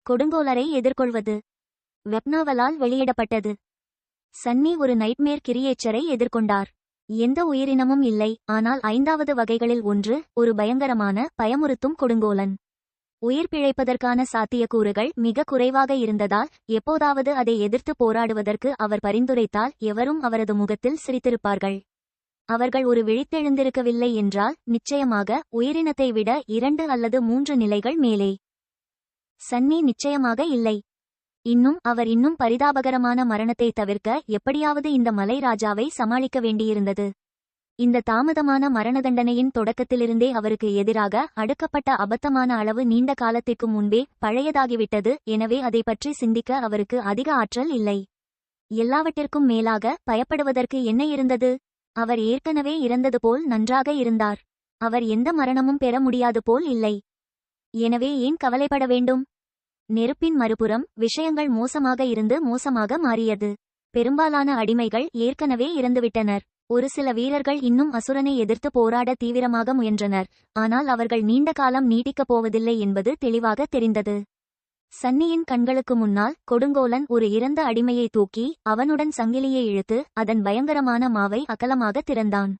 கொடுங்கோலரை எதிர்கொள்வது. வெப்னாவலால் வெளியிடப்பட்டது. சன்னி ஒரு நைட்மேர் கிரியேச்சரை எதிர்கொண்டார். எந்த உயிரினமும் இல்லை, ஆனால் 5வது வகைகளில் ஒன்று, ஒரு பயங்கரமான பயமுறுத்தும் கொடுங்கோலன். உயிர் பிழைப்பதற்கான சாத்தியக்கூறுகள் மிக குறைவாக இருந்ததால் எப்போதாவது அதை எதிர்த்து போராடுவதற்கு அவர் பரிந்துரைத்தால் எவரும் அவரது முகத்தில் சிரித்திருப்பார்கள். அவர்கள் ஒரு விழித்தெழுந்திருக்கவில்லை என்றால் நிச்சயமாக உயிரினத்தை விட 2 அல்லது 3 நிலைகள் மேலே. சன்னி நிச்சயமாக இல்லை. அவர் இன்னும் பரிதாபகரமான மரணத்தை தவிர்க்க எப்படியாவது இந்த மலை ராஜாவை சமாளிக்க வேண்டியிருந்தது. இந்த தாமதமான மரண தண்டனையின் தொடக்கத்திலிருந்தே அவருக்கு எதிராக அடுக்கப்பட்ட அபத்தமான அளவு நீண்ட காலத்திற்கு முன்பே பழையதாகிவிட்டது. எனவே அதை பற்றி சிந்திக்க அவருக்கு அதிக ஆற்றல் இல்லை. எல்லாவற்றிற்கும் மேலாக பயப்படுவதற்கு என்ன இருந்தது? அவர் ஏற்கனவே இறந்தது போல் நன்றாக இருந்தார். அவர் எந்த மரணமும் பெற முடியாது போல் இல்லை. எனவே ஏன் கவலைப்பட வேண்டும்? நெருப்பின் மறுபுறம் விஷயங்கள் மோசமாக மாறியது. பெரும்பாலான அடிமைகள் ஏற்கனவே இறந்துவிட்டனர். ஒரு சில வீரர்கள் இன்னும் அசுரனை எதிர்த்து போராட தீவிரமாக முயன்றனர். ஆனால் அவர்கள் நீண்ட காலம் நீட்டிக்கப் போவதில்லை என்பது தெளிவாக தெரிந்தது. சன்னியின் கண்களுக்கு முன்னால் கொடுங்கோலன் ஒரு இறந்த அடிமையை தூக்கி அவனுடன் சங்கிலியை இழுத்து அதன் பயங்கரமான மாவை அகலமாக திறந்தான்.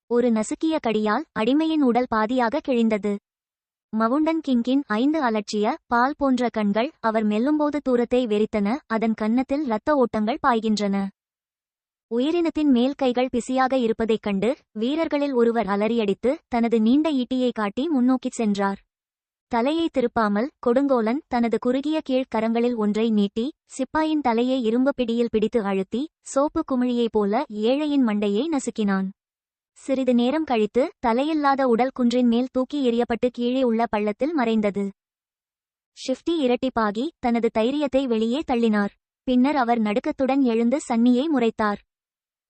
ஒரு நசுக்கிய கடியால் அடிமையின் உடல் பாதியாக கிழிந்தது. மவுண்டன் கிங்கின் 5 அலட்சிய பால் போன்ற கண்கள் அவர் மெல்லும்போது தூரத்தை வெறித்தன. அதன் கன்னத்தில் இரத்த ஓட்டங்கள் பாய்கின்றன. உயிரினத்தின் மேல் கைகள் பிசியாக இருப்பதைக் கண்டு வீரர்களில் ஒருவர் அலறியடித்து தனது நீண்ட ஈட்டியை காட்டி முன்னோக்கிச் சென்றார். தலையை திருப்பாமல் கொடுங்கோலன் தனது குறுகிய கீழ் கரங்களில் ஒன்றை நீட்டி சிப்பாயின் தலையை இரும்பு பிடியில் பிடித்து அழுத்தி சோப்பு குமிழியைப் போல ஏழையின் மண்டையை நசுக்கினான். சிறிது நேரம் கழித்து தலையில்லாத உடல் குன்றின் மேல் தூக்கி எறியப்பட்டு கீழே உள்ள பள்ளத்தில் மறைந்தது. ஷிஃப்டி இரட்டிப்பாகி தனது தைரியத்தை வெளியே தள்ளினார். பின்னர் அவர் நடுக்கத்துடன் எழுந்து சன்னியை முறைத்தார்.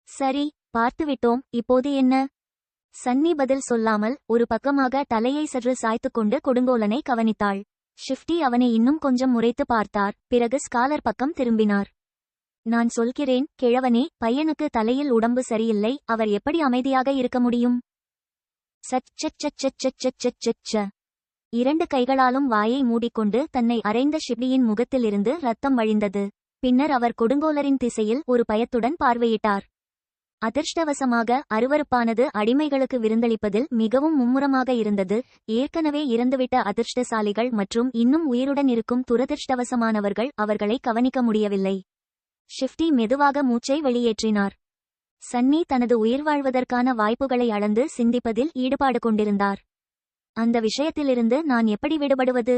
சரி, பார்த்துவிட்டோம், இப்போது என்ன? சன்னி பதில் சொல்லாமல் ஒரு பக்கமாக தலையை சற்று சாய்த்துக்கொண்டு கொடுங்கோலனை கவனித்தாள். ஷிஃப்டி அவனை இன்னும் கொஞ்சம் முறைத்து பார்த்தார். பிறகு ஸ்காலர் பக்கம் திரும்பினார். நான் சொல்கிறேன் கிழவனே, பையனுக்கு தலையில் உடம்பு சரியில்லை. அவர் எப்படி அமைதியாக இருக்க முடியும்? சச்சச்சச்சச்சச்சச்சச்சச்ச. 2 கைகளாலும் வாயை மூடிக்கொண்டு தன்னை அறைந்த ஷிப்டியின் முகத்திலிருந்து ரத்தம் வழிந்தது. பின்னர் அவர் கொடுங்கோலரின் திசையில் ஒரு பயத்துடன் பார்வையிட்டார். அதிர்ஷ்டவசமாக அருவருப்பானது அடிமைகளுக்கு விருந்தளிப்பதில் மிகவும் மும்முரமாக இருந்தது. ஏற்கனவே இறந்துவிட்ட அதிர்ஷ்டசாலிகள் மற்றும் இன்னும் உயிருடன் இருக்கும் துரதிர்ஷ்டவசமானவர்கள் அவர்களை கவனிக்க முடியவில்லை. ஷிஃப்டி மெதுவாக மூச்சை வெளியேற்றினார். சன்னி தனது உயிர் வாழ்வதற்கான வாய்ப்புகளை அளந்து சிந்திப்பதில் ஈடுபாடு கொண்டிருந்தார். அந்த விஷயத்திலிருந்து நான் எப்படி விடுபடுவது?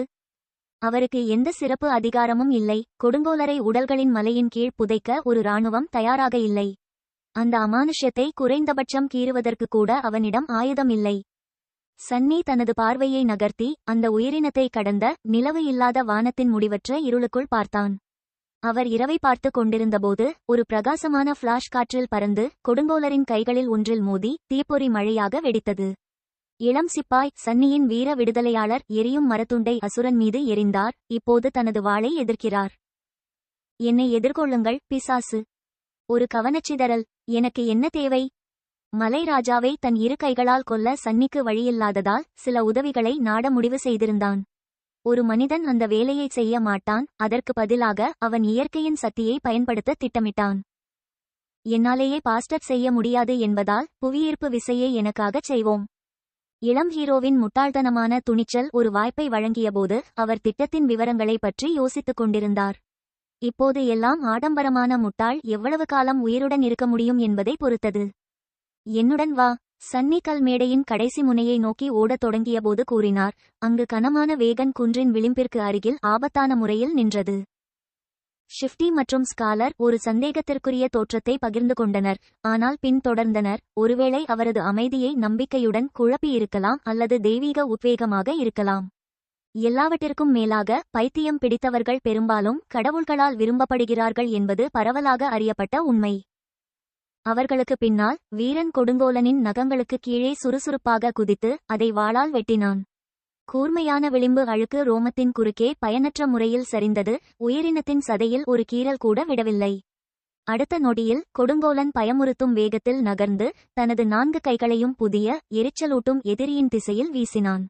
அவருக்கு எந்த சிறப்பு அதிகாரமும் இல்லை. கொடுங்கோலரை உடல்களின் மலையின் கீழ் புதைக்க ஒரு இராணுவம் தயாராக இல்லை. அந்த அமானுஷ்யத்தை குறைந்தபட்சம் கீறுவதற்கு கூட அவனிடம் ஆயுதம் இல்லை. சன்னி தனது பார்வையை நகர்த்தி அந்த உயிரினத்தை கடந்த நிலவு இல்லாத வானத்தின் முடிவற்ற இருளுக்குள் பார்த்தான். அவர் இரவை பார்த்து கொண்டிருந்தபோது ஒரு பிரகாசமான ஃபிளாஷ் காற்றில் பறந்து கொடுங்கோலரின் கைகளில் ஒன்றில் மோதி தீப்பொறி மழையாக வெடித்தது. இளம் சிப்பாய் சன்னியின் வீர விடுதலையாளர் எரியும் மரத்துண்டை அசுரன் மீது எறிந்தார். இப்போது தனது வாளை எதிர்க்கிறார். என்னை எதிர்கொள்ளுங்கள் பிசாசு. ஒரு கவனச்சிதறல். எனக்கு என்ன தேவை? மலை ராஜாவை தன் 2 கைகளால் கொல்ல சன்னிக்கு வழியில்லாததால் சில உதவிகளை நாட முடிவு செய்திருந்தான். ஒரு மனிதன் அந்த வேலையை செய்ய மாட்டான். அதற்கு பதிலாக அவன் இயற்கையின் சக்தியை பயன்படுத்த திட்டமிட்டான். என்னாலேயே பாஸ்டர் செய்ய முடியாது என்பதால் புவியீர்ப்பு விசையை எனக்காகச் செய்வோம். இளம் ஹீரோவின் முட்டாள்தனமான துணிச்சல் ஒரு வாய்ப்பை வழங்கியபோது அவர் திட்டத்தின் விவரங்களை பற்றி யோசித்துக் கொண்டிருந்தார். இப்போது எல்லாம் ஆடம்பரமான முட்டாள் எவ்வளவு காலம் உயிருடன் இருக்க முடியும் என்பதை பொறுத்தது. என்னுடன் வா. சன்னி கல் மேடையின் கடைசி முனையை நோக்கி ஓடத் தொடங்கியபோது கூறினார். அங்கு கனமான வேகன் குன்றின் விளிம்பிற்கு அருகில் ஆபத்தான முறையில் நின்றது. ஷிஃப்டி மற்றும் ஸ்காலர் ஒரு சந்தேகத்திற்குரிய தோற்றத்தை பகிர்ந்து கொண்டனர். ஆனால் பின் தொடர்ந்தனர். ஒருவேளை அவரது அமைதியை நம்பிக்கையுடன் குழப்பியிருக்கலாம் அல்லது தெய்வீக உத்வேகமாக இருக்கலாம். எல்லாவற்றிற்கும் மேலாக பைத்தியம் பிடித்தவர்கள் பெரும்பாலும் கடவுள்களால் விரும்பப்படுகிறார்கள் என்பது பரவலாக அறியப்பட்ட உண்மை. அவர்களுக்கு பின்னால் வீரன் கொடுங்கோலனின் நகங்களுக்கு கீழே சுறுசுறுப்பாக குதித்து அதை வாளால் வெட்டினான். கூர்மையான விளிம்பு அழுக்கு ரோமத்தின் குறுக்கே பயனற்ற முறையில் சரிந்தது. உயிரினத்தின் சதையில் ஒரு கீறல் கூட விடவில்லை. அடுத்த நொடியில் கொடுங்கோலன் பயமுறுத்தும் வேகத்தில் நகர்ந்து தனது 4 கைகளையும் புதிய எரிச்சலூட்டும் எதிரியின் திசையில் வீசினான்.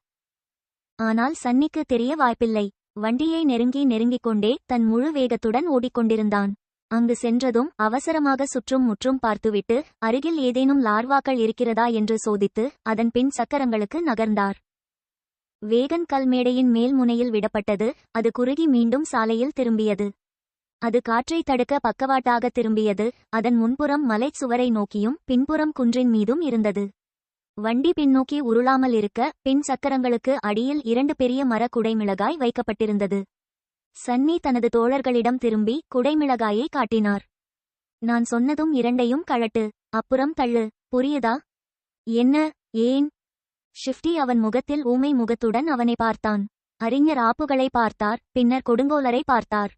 ஆனால் சன்னிக்கு தெரிய வாய்ப்பில்லை. வண்டியை நெருங்கிக் கொண்டே தன் முழு வேகத்துடன் ஓடிக்கொண்டிருந்தான். அங்கு சென்றதும் அவசரமாக சுற்றும் முற்றும் பார்த்துவிட்டு அருகில் ஏதேனும் லார்வாக்கள் இருக்கிறதா என்று சோதித்து அதன் பின் சக்கரங்களுக்கு நகர்ந்தார். வேகன் கல்மேடையின் மேல் முனையில் விடப்பட்டது. அது குறுகி மீண்டும் சாலையில் திரும்பியது. அது காற்றை தடுக்க பக்கவாட்டாக திரும்பியது. அதன் முன்புறம் மலைச் சுவரை நோக்கியும் பின்புறம் குன்றின் மீதும் இருந்தது. வண்டி பின்னோக்கி உருளாமல் இருக்க பின் சக்கரங்களுக்கு அடியில் 2 பெரிய மர குடைமிளகாய் வைக்கப்பட்டிருந்தது. சன்னி தனது தோழர்களிடம் திரும்பி குடைமிளகாயை காட்டினார். நான் சொன்னதும் 2ஐயும் கழட்டு, அப்புறம் தள்ளு, புரியுதா? என்ன, ஏன்? ஷிஃப்டி அவன் முகத்தில் ஊமை முகத்துடன் அவனை பார்த்தான். அறிஞர் ஆப்புகளை பார்த்தார், பின்னர் கொடுங்கோலரை பார்த்தார்.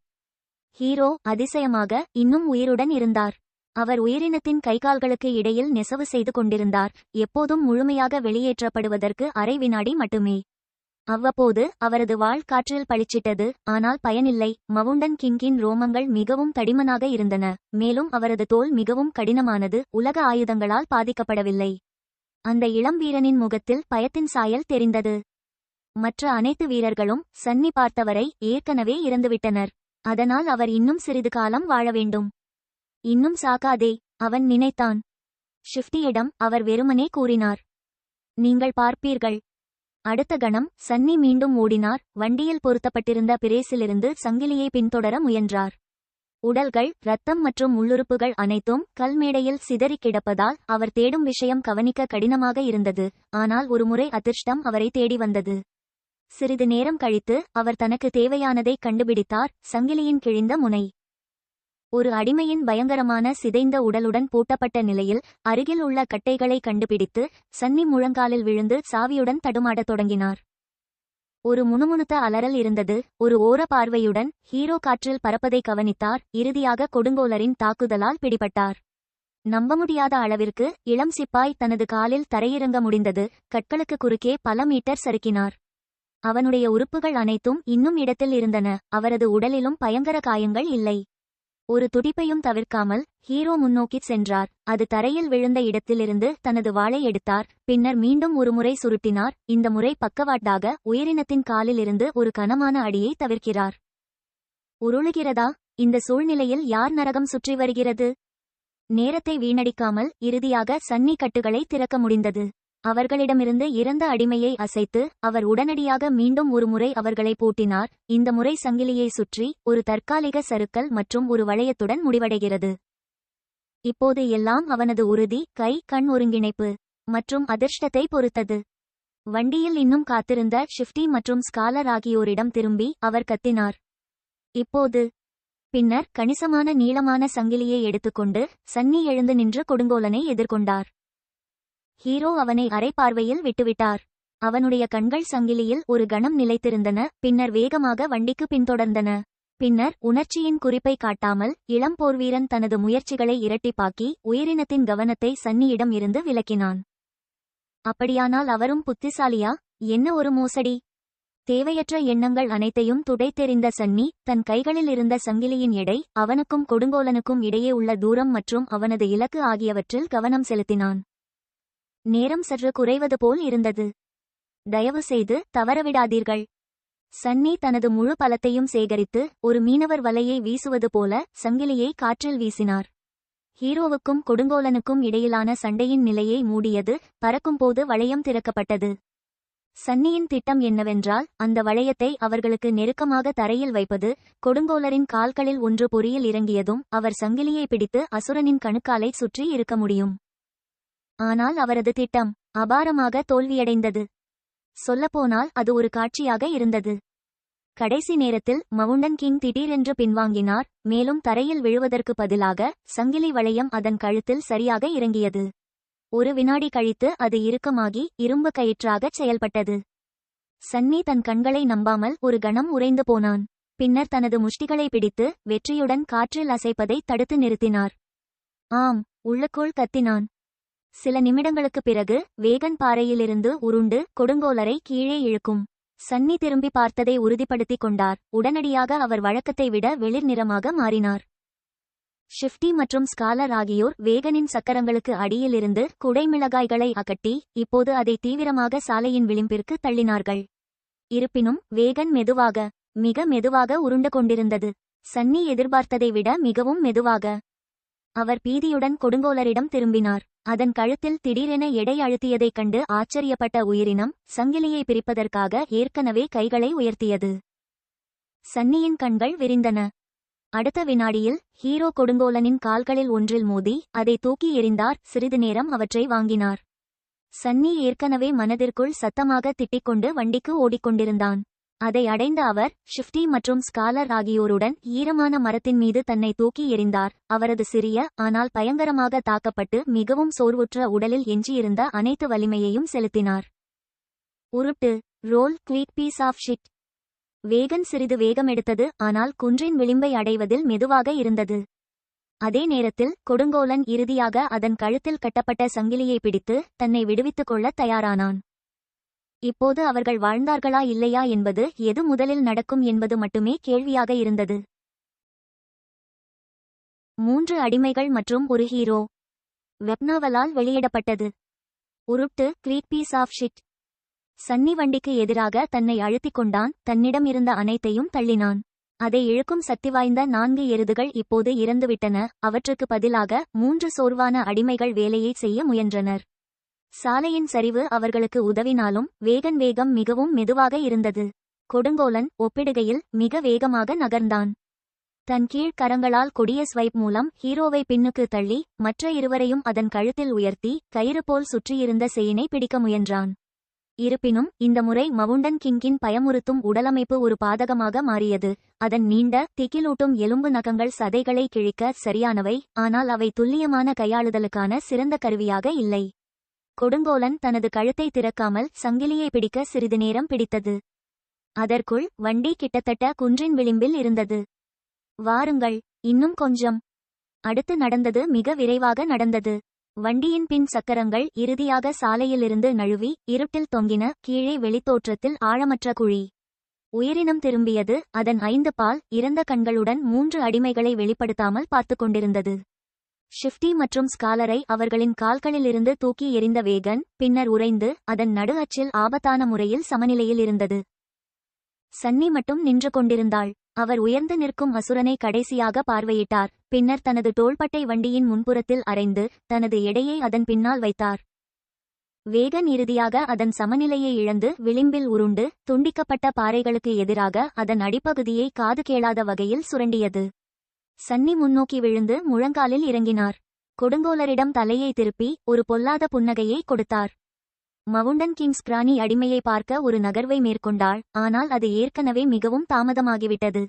ஹீரோ அதிசயமாக இன்னும் உயிருடன் இருந்தார். அவர் உயிரினத்தின் கைகால்களுக்கு இடையில் நெசவு செய்து கொண்டிருந்தார். எப்போதும் முழுமையாக வெளியேற்றப்படுவதற்கு அரை வினாடி மட்டுமே. அவ்வப்போது அவரது வாள் காற்றில் பளிச்சிட்டது. ஆனால் பயனில்லை. மவுண்டன் கிங்கின் ரோமங்கள் மிகவும் தடிமனாக இருந்தன. மேலும் அவரது தோல் மிகவும் கடினமானது. உலக ஆயுதங்களால் பாதிக்கப்படவில்லை. அந்த இளம் வீரனின் முகத்தில் பயத்தின் சாயல் தெரிந்தது. மற்ற அனைத்து வீரர்களும் சன்னி பார்த்தவரை ஏற்கனவே இறந்துவிட்டனர். அதனால் அவர் இன்னும் சிறிது காலம் வாழ வேண்டும். இன்னும் சாகாதே, அவன் நினைத்தான். ஷிஃப்டியிடம் அவர் வெறுமனே கூறினார், நீங்கள் பார்ப்பீர்கள். அடுத்த கணம் சன்னி மீண்டும் ஓடினார். வண்டியில் பொருத்தப்பட்டிருந்த பிரேசிலிருந்து சங்கிலியை பின்தொடர முயன்றார். உடல்கள், இரத்தம் மற்றும் உள்ளுறுப்புகள் அனைத்தும் கல்மேடையில் சிதறிக் கிடப்பதால் அவர் தேடும் விஷயம் கவனிக்க கடினமாக இருந்தது. ஆனால் ஒருமுறை அதிர்ஷ்டம் அவரை தேடி வந்தது. சிறிது நேரம் கழித்து அவர் தனக்கு தேவையானதை கண்டுபிடித்தார். சங்கிலியின் கிழிந்த முனை. ஒரு அடிமையின் பயங்கரமான சிதைந்த உடலுடன் பூட்டப்பட்ட நிலையில் அருகில் உள்ள கட்டைகளை கண்டுபிடித்து சன்னி முழங்காலில் விழுந்து சாவியுடன் தடுமாடத் தொடங்கினார். ஒரு முணுமுணுத்த அலறல் இருந்தது. ஒரு ஓர பார்வையுடன் ஹீரோ காற்றில் பறப்பதை கவனித்தார். இறுதியாக கொடுங்கோலரின் தாக்குதலால் பிடிபட்டார். நம்ப முடியாத அளவிற்கு இளம் சிப்பாய் தனது காலில் தரையிறங்க முடிந்தது. கற்களுக்கு குறுக்கே பல மீட்டர் சறுக்கினார். அவனுடைய உறுப்புகள் அனைத்தும் இன்னும் இடத்தில் இருந்தன. அவரது உடலிலும் பயங்கர காயங்கள் இல்லை. ஒரு துடிப்பையும் தவிர்க்காமல் ஹீரோ முன்னோக்கிச் சென்றார். அது தரையில் விழுந்த இடத்திலிருந்து தனது வாளை எடுத்தார். பின்னர் மீண்டும் ஒருமுறை சுருட்டினார். இந்த முறை பக்கவாட்டாக உயிரினத்தின் காலிலிருந்து ஒரு கனமான அடியை தவிர்க்கிறார். உருளுகிறதா? இந்த சூழ்நிலையில் யார் நரகம் சுற்றி வருகிறது? நேரத்தை வீணடிக்காமல் இறுதியாக சன்னி கட்டுகளை திறக்க முடிந்தது. அவர்களிடமிருந்து இறந்த அடிமையை அசைத்து அவர் உடனடியாக மீண்டும் ஒருமுறை அவர்களை பூட்டினார். இந்த முறை சங்கிலியை சுற்றி ஒரு தற்காலிக சறுக்கல் மற்றும் ஒரு வளையத்துடன் முடிவடைகிறது. இப்போது எல்லாம் அவனது உறுதி, கை கண் ஒருங்கிணைப்பு மற்றும் அதிர்ஷ்டத்தை பொறுத்தது. வண்டியில் இன்னும் காத்திருந்த ஷிஃப்டி மற்றும் ஸ்காலர் ஆகியோரிடம் திரும்பி அவர் கத்தினார், இப்போது. பின்னர் கணிசமான நீளமான சங்கிலியை எடுத்துக்கொண்டு சன்னி எழுந்து நின்று கொடுங்கோலனை எதிர்கொண்டார். ஹீரோ அவனை அரை பார்வையில் விட்டுவிட்டார். அவனுடைய கண்கள் சங்கிலியில் ஒரு கணம் நிலைத்திருந்தன. பின்னர் வேகமாக வண்டிக்கு பின்தொடர்ந்தன. பின்னர் உணர்ச்சியின் குறிப்பை காட்டாமல் இளம் போர்வீரன் தனது முயற்சிகளை இரட்டிப்பாக்கி உயிரினத்தின் கவனத்தை சன்னியிடம் இருந்து விலக்கினான். அப்படியானால் அவரும் புத்திசாலியா? என்ன ஒரு மோசடி! தேவையற்ற எண்ணங்கள் அனைத்தையும் துடைத்தெறிந்த சன்னி தன் கைகளில் இருந்த சங்கிலியின் எடை, அவனுக்கும் கொடுங்கோலனுக்கும் இடையே உள்ள தூரம் மற்றும் அவனது இலக்கு ஆகியவற்றில் கவனம் செலுத்தினான். நேரம் சற்று குறைவது போல் இருந்தது. தயவு செய்து தவறவிடாதீர்கள். சன்னி தனது முழு பலத்தையும் சேகரித்து ஒரு மீனவர் வலையை வீசுவது போல சங்கிலியை காற்றில் வீசினார். ஹீரோவுக்கும் கொடுங்கோலனுக்கும் இடையிலான சண்டையின் நிலையை மூடியது. பறக்கும்போது வளையம் திறக்கப்பட்டது. சன்னியின் திட்டம் என்னவென்றால் அந்த வளையத்தை அவர்களுக்கு நெருக்கமாக தரையில் வைப்பது. கொடுங்கோலரின் கால்களில் ஒன்று பொறியில் இறங்கியதும் அவர் சங்கிலியை பிடித்து அசுரனின் கணுக்காலை சுற்றி இருக்க முடியும். ஆனால் அவரது திட்டம் அபாரமாக தோல்வியடைந்தது. சொல்லப்போனால் அது ஒரு காட்சியாக இருந்தது. கடைசி நேரத்தில் மவுண்டன் கிங் திடீரென்று பின்வாங்கினார். மேலும் தரையில் விழுவதற்கு பதிலாக சங்கிலி வளையம் அதன் கழுத்தில் சரியாக இறங்கியது. ஒரு வினாடி கழித்து அது இறுக்கமாகி இரும்பு கயிற்றாகச் செயல்பட்டது. சன்னி தன் கண்களை நம்பாமல் ஒரு கணம் உறைந்து போனான். பின்னர் தனது முஷ்டிகளை பிடித்து வெற்றியுடன் காற்றில் அசைப்பதை தடுத்து நிறுத்தினார். ஆம், உள்ளுக்குள் கத்தினான். சில நிமிடங்களுக்குப் பிறகு வேகன் பாறையிலிருந்து உருண்டு கொடுங்கோலரை கீழே இழுக்கும். சன்னி திரும்பி பார்த்ததை உறுதிப்படுத்திக் கொண்டார். உடனடியாக அவர் வழக்கத்தை விட வெளிர் நிறமாக மாறினார். ஷிஃப்டி மற்றும் ஸ்காலர் ஆகியோர் வேகனின் சக்கரங்களுக்கு அடியிலிருந்து குடைமிளகாய்களை அகட்டி இப்போது அதை தீவிரமாக சாலையின் விளிம்பிற்கு தள்ளினார்கள். இருப்பினும் வேகன் மெதுவாக மிக மெதுவாக உருண்டு கொண்டிருந்தது. சன்னி எதிர்பார்த்ததை விட மிகவும் மெதுவாக. அவர் பீதியுடன் கொடுங்கோலரிடம் திரும்பினார். அதன் கழுத்தில் திடீரென எடை அழுத்தியதைக் கண்டு ஆச்சரியப்பட்ட உயிரினம் சங்கிலியை பிரிப்பதற்காக ஏற்கனவே கைகளை உயர்த்தியது. சன்னியின் கண்கள் விரிந்தன. அடுத்த வினாடியில் ஹீரோ கொடுங்கோலனின் கால்களில் ஒன்றில் மோதி அதை தூக்கி எறிந்தார். சிறிது நேரம் அவற்றை வாங்கினார். சன்னி ஏற்கனவே மனதிற்குள் சத்தமாக திட்டிக்கொண்டு வண்டிக்கு ஓடிக்கொண்டிருந்தான். அதை அடைந்த அவர் ஷிஃப்டி மற்றும் ஸ்காலர் ஆகியோருடன் ஈரமான மரத்தின் மீது தன்னை தூக்கி எறிந்தார். அவரது சிறிய ஆனால் பயங்கரமாக தாக்கப்பட்டு மிகவும் சோர்வுற்ற உடலில் எஞ்சியிருந்த அனைத்து வலிமையையும் செலுத்தினார். உருட்டு roll quick piece of shit. Wagon சிறிது வேகமெடுத்தது, ஆனால் குன்றின் விளிம்பை அடைவதில் மெதுவாக இருந்தது. அதே நேரத்தில் கொடுங்கோலன் இறுதியாக அதன் கழுத்தில் கட்டப்பட்ட சங்கிலியை பிடித்து தன்னை விடுவித்துக் கொள்ள தயாரானான். இப்போது அவர்கள் வாழ்ந்தார்களா இல்லையா என்பது, எது முதலில் நடக்கும் என்பது மட்டுமே கேள்வியாக இருந்தது. 3 அடிமைகள் மற்றும் ஒரு ஹீரோ. வெப்னாவலால் வெளியிடப்பட்டது. உருட்டு quick piece of shit. Sunny வண்டிக்கு எதிராக தன்னை அழுத்திக் கொண்டான். தன்னிடம் இருந்த அனைத்தையும் தள்ளினான். அதை இழுக்கும் சக்தி வாய்ந்த 4 எருதுகள் இப்போது இறந்துவிட்டன. அவற்றுக்கு பதிலாக 3 சோர்வான அடிமைகள் வேலையை செய்ய முயன்றனர். சாலையின் சரிவு அவர்களுக்கு உதவினாலும் வேகம் மிகவும் மெதுவாக இருந்தது. கொடுங்கோலன் ஒப்பிடுகையில் மிக வேகமாக நகர்ந்தான். தன் கீழ் கரங்களால் கொடிய ஸ்வைப் மூலம் ஹீரோவை பின்னுக்கு தள்ளி மற்ற இருவரையும் அதன் கழுத்தில் உயர்த்தி கயிறு போல் சுற்றியிருந்த செயினை பிடிக்க முயன்றான். இருப்பினும் இந்த முறை மவுண்டன் கிங்கின் பயமுறுத்தும் உடலமைப்பு ஒரு பாதகமாக மாறியது. அதன் நீண்ட திகிலூட்டும் எலும்பு நகங்கள் சதைகளை கிழிக்க சரியானவை, ஆனால் அவை துல்லியமான கையாளுதலுக்கான சிறந்த கருவியாக இல்லை. கொடுங்கோலன் தனது கழுத்தை திறக்காமல் சங்கிலியை பிடிக்க சிறிது நேரம் பிடித்தது. அதற்குள் வண்டி கிட்டத்தட்ட குன்றின் விளிம்பில் இருந்தது. வாருங்கள், இன்னும் கொஞ்சம். அடுத்து நடந்தது மிக விரைவாக நடந்தது. வண்டியின் பின் சக்கரங்கள் இறுதியாக சாலையிலிருந்து நழுவி இருட்டில் தொங்கின. கீழே வெளித்தோற்றத்தில் ஆழமற்ற குழி. உயிரினம் திரும்பியது. அதன் 5 பால் இறந்த கண்களுடன் 3 அடிமைகளை வெளிப்படுத்தாமல் பார்த்து கொண்டிருந்தது. ஷிஃப்டி மற்றும் ஸ்காலரை அவர்களின் கால்களிலிருந்து தூக்கி எறிந்த வேகன் பின்னர் உறைந்து அதன் நடு அச்சில் ஆபத்தான முறையில் சமநிலையில் இருந்தது. சன்னி மட்டும் நின்று கொண்டிருந்தாள். அவர் உயர்ந்து நிற்கும் அசுரனை கடைசியாக பார்வையிட்டார். பின்னர் தனது தோள்பட்டை வண்டியின் முன்புறத்தில் அரைந்து தனது எடையை அதன் பின்னால் வைத்தார். வேகன் இறுதியாக அதன் சமநிலையை இழந்து விளிம்பில் உருண்டு துண்டிக்கப்பட்ட பாறைகளுக்கு எதிராக அதன் அடிப்பகுதியை காது கேளாத வகையில் சுரண்டியது. சன்னி முன்னோக்கி விழுந்து முழங்காலில் இறங்கினார். கொடுங்கோலரிடம் தலையை திருப்பி ஒரு பொல்லாத புன்னகையை கொடுத்தார். மவுண்டன் கிங்ஸ் பிராணி அடிமையை பார்க்க ஒரு நகர்வை மேற்கொண்டாள், ஆனால் அது ஏற்கனவே மிகவும் தாமதமாகிவிட்டது.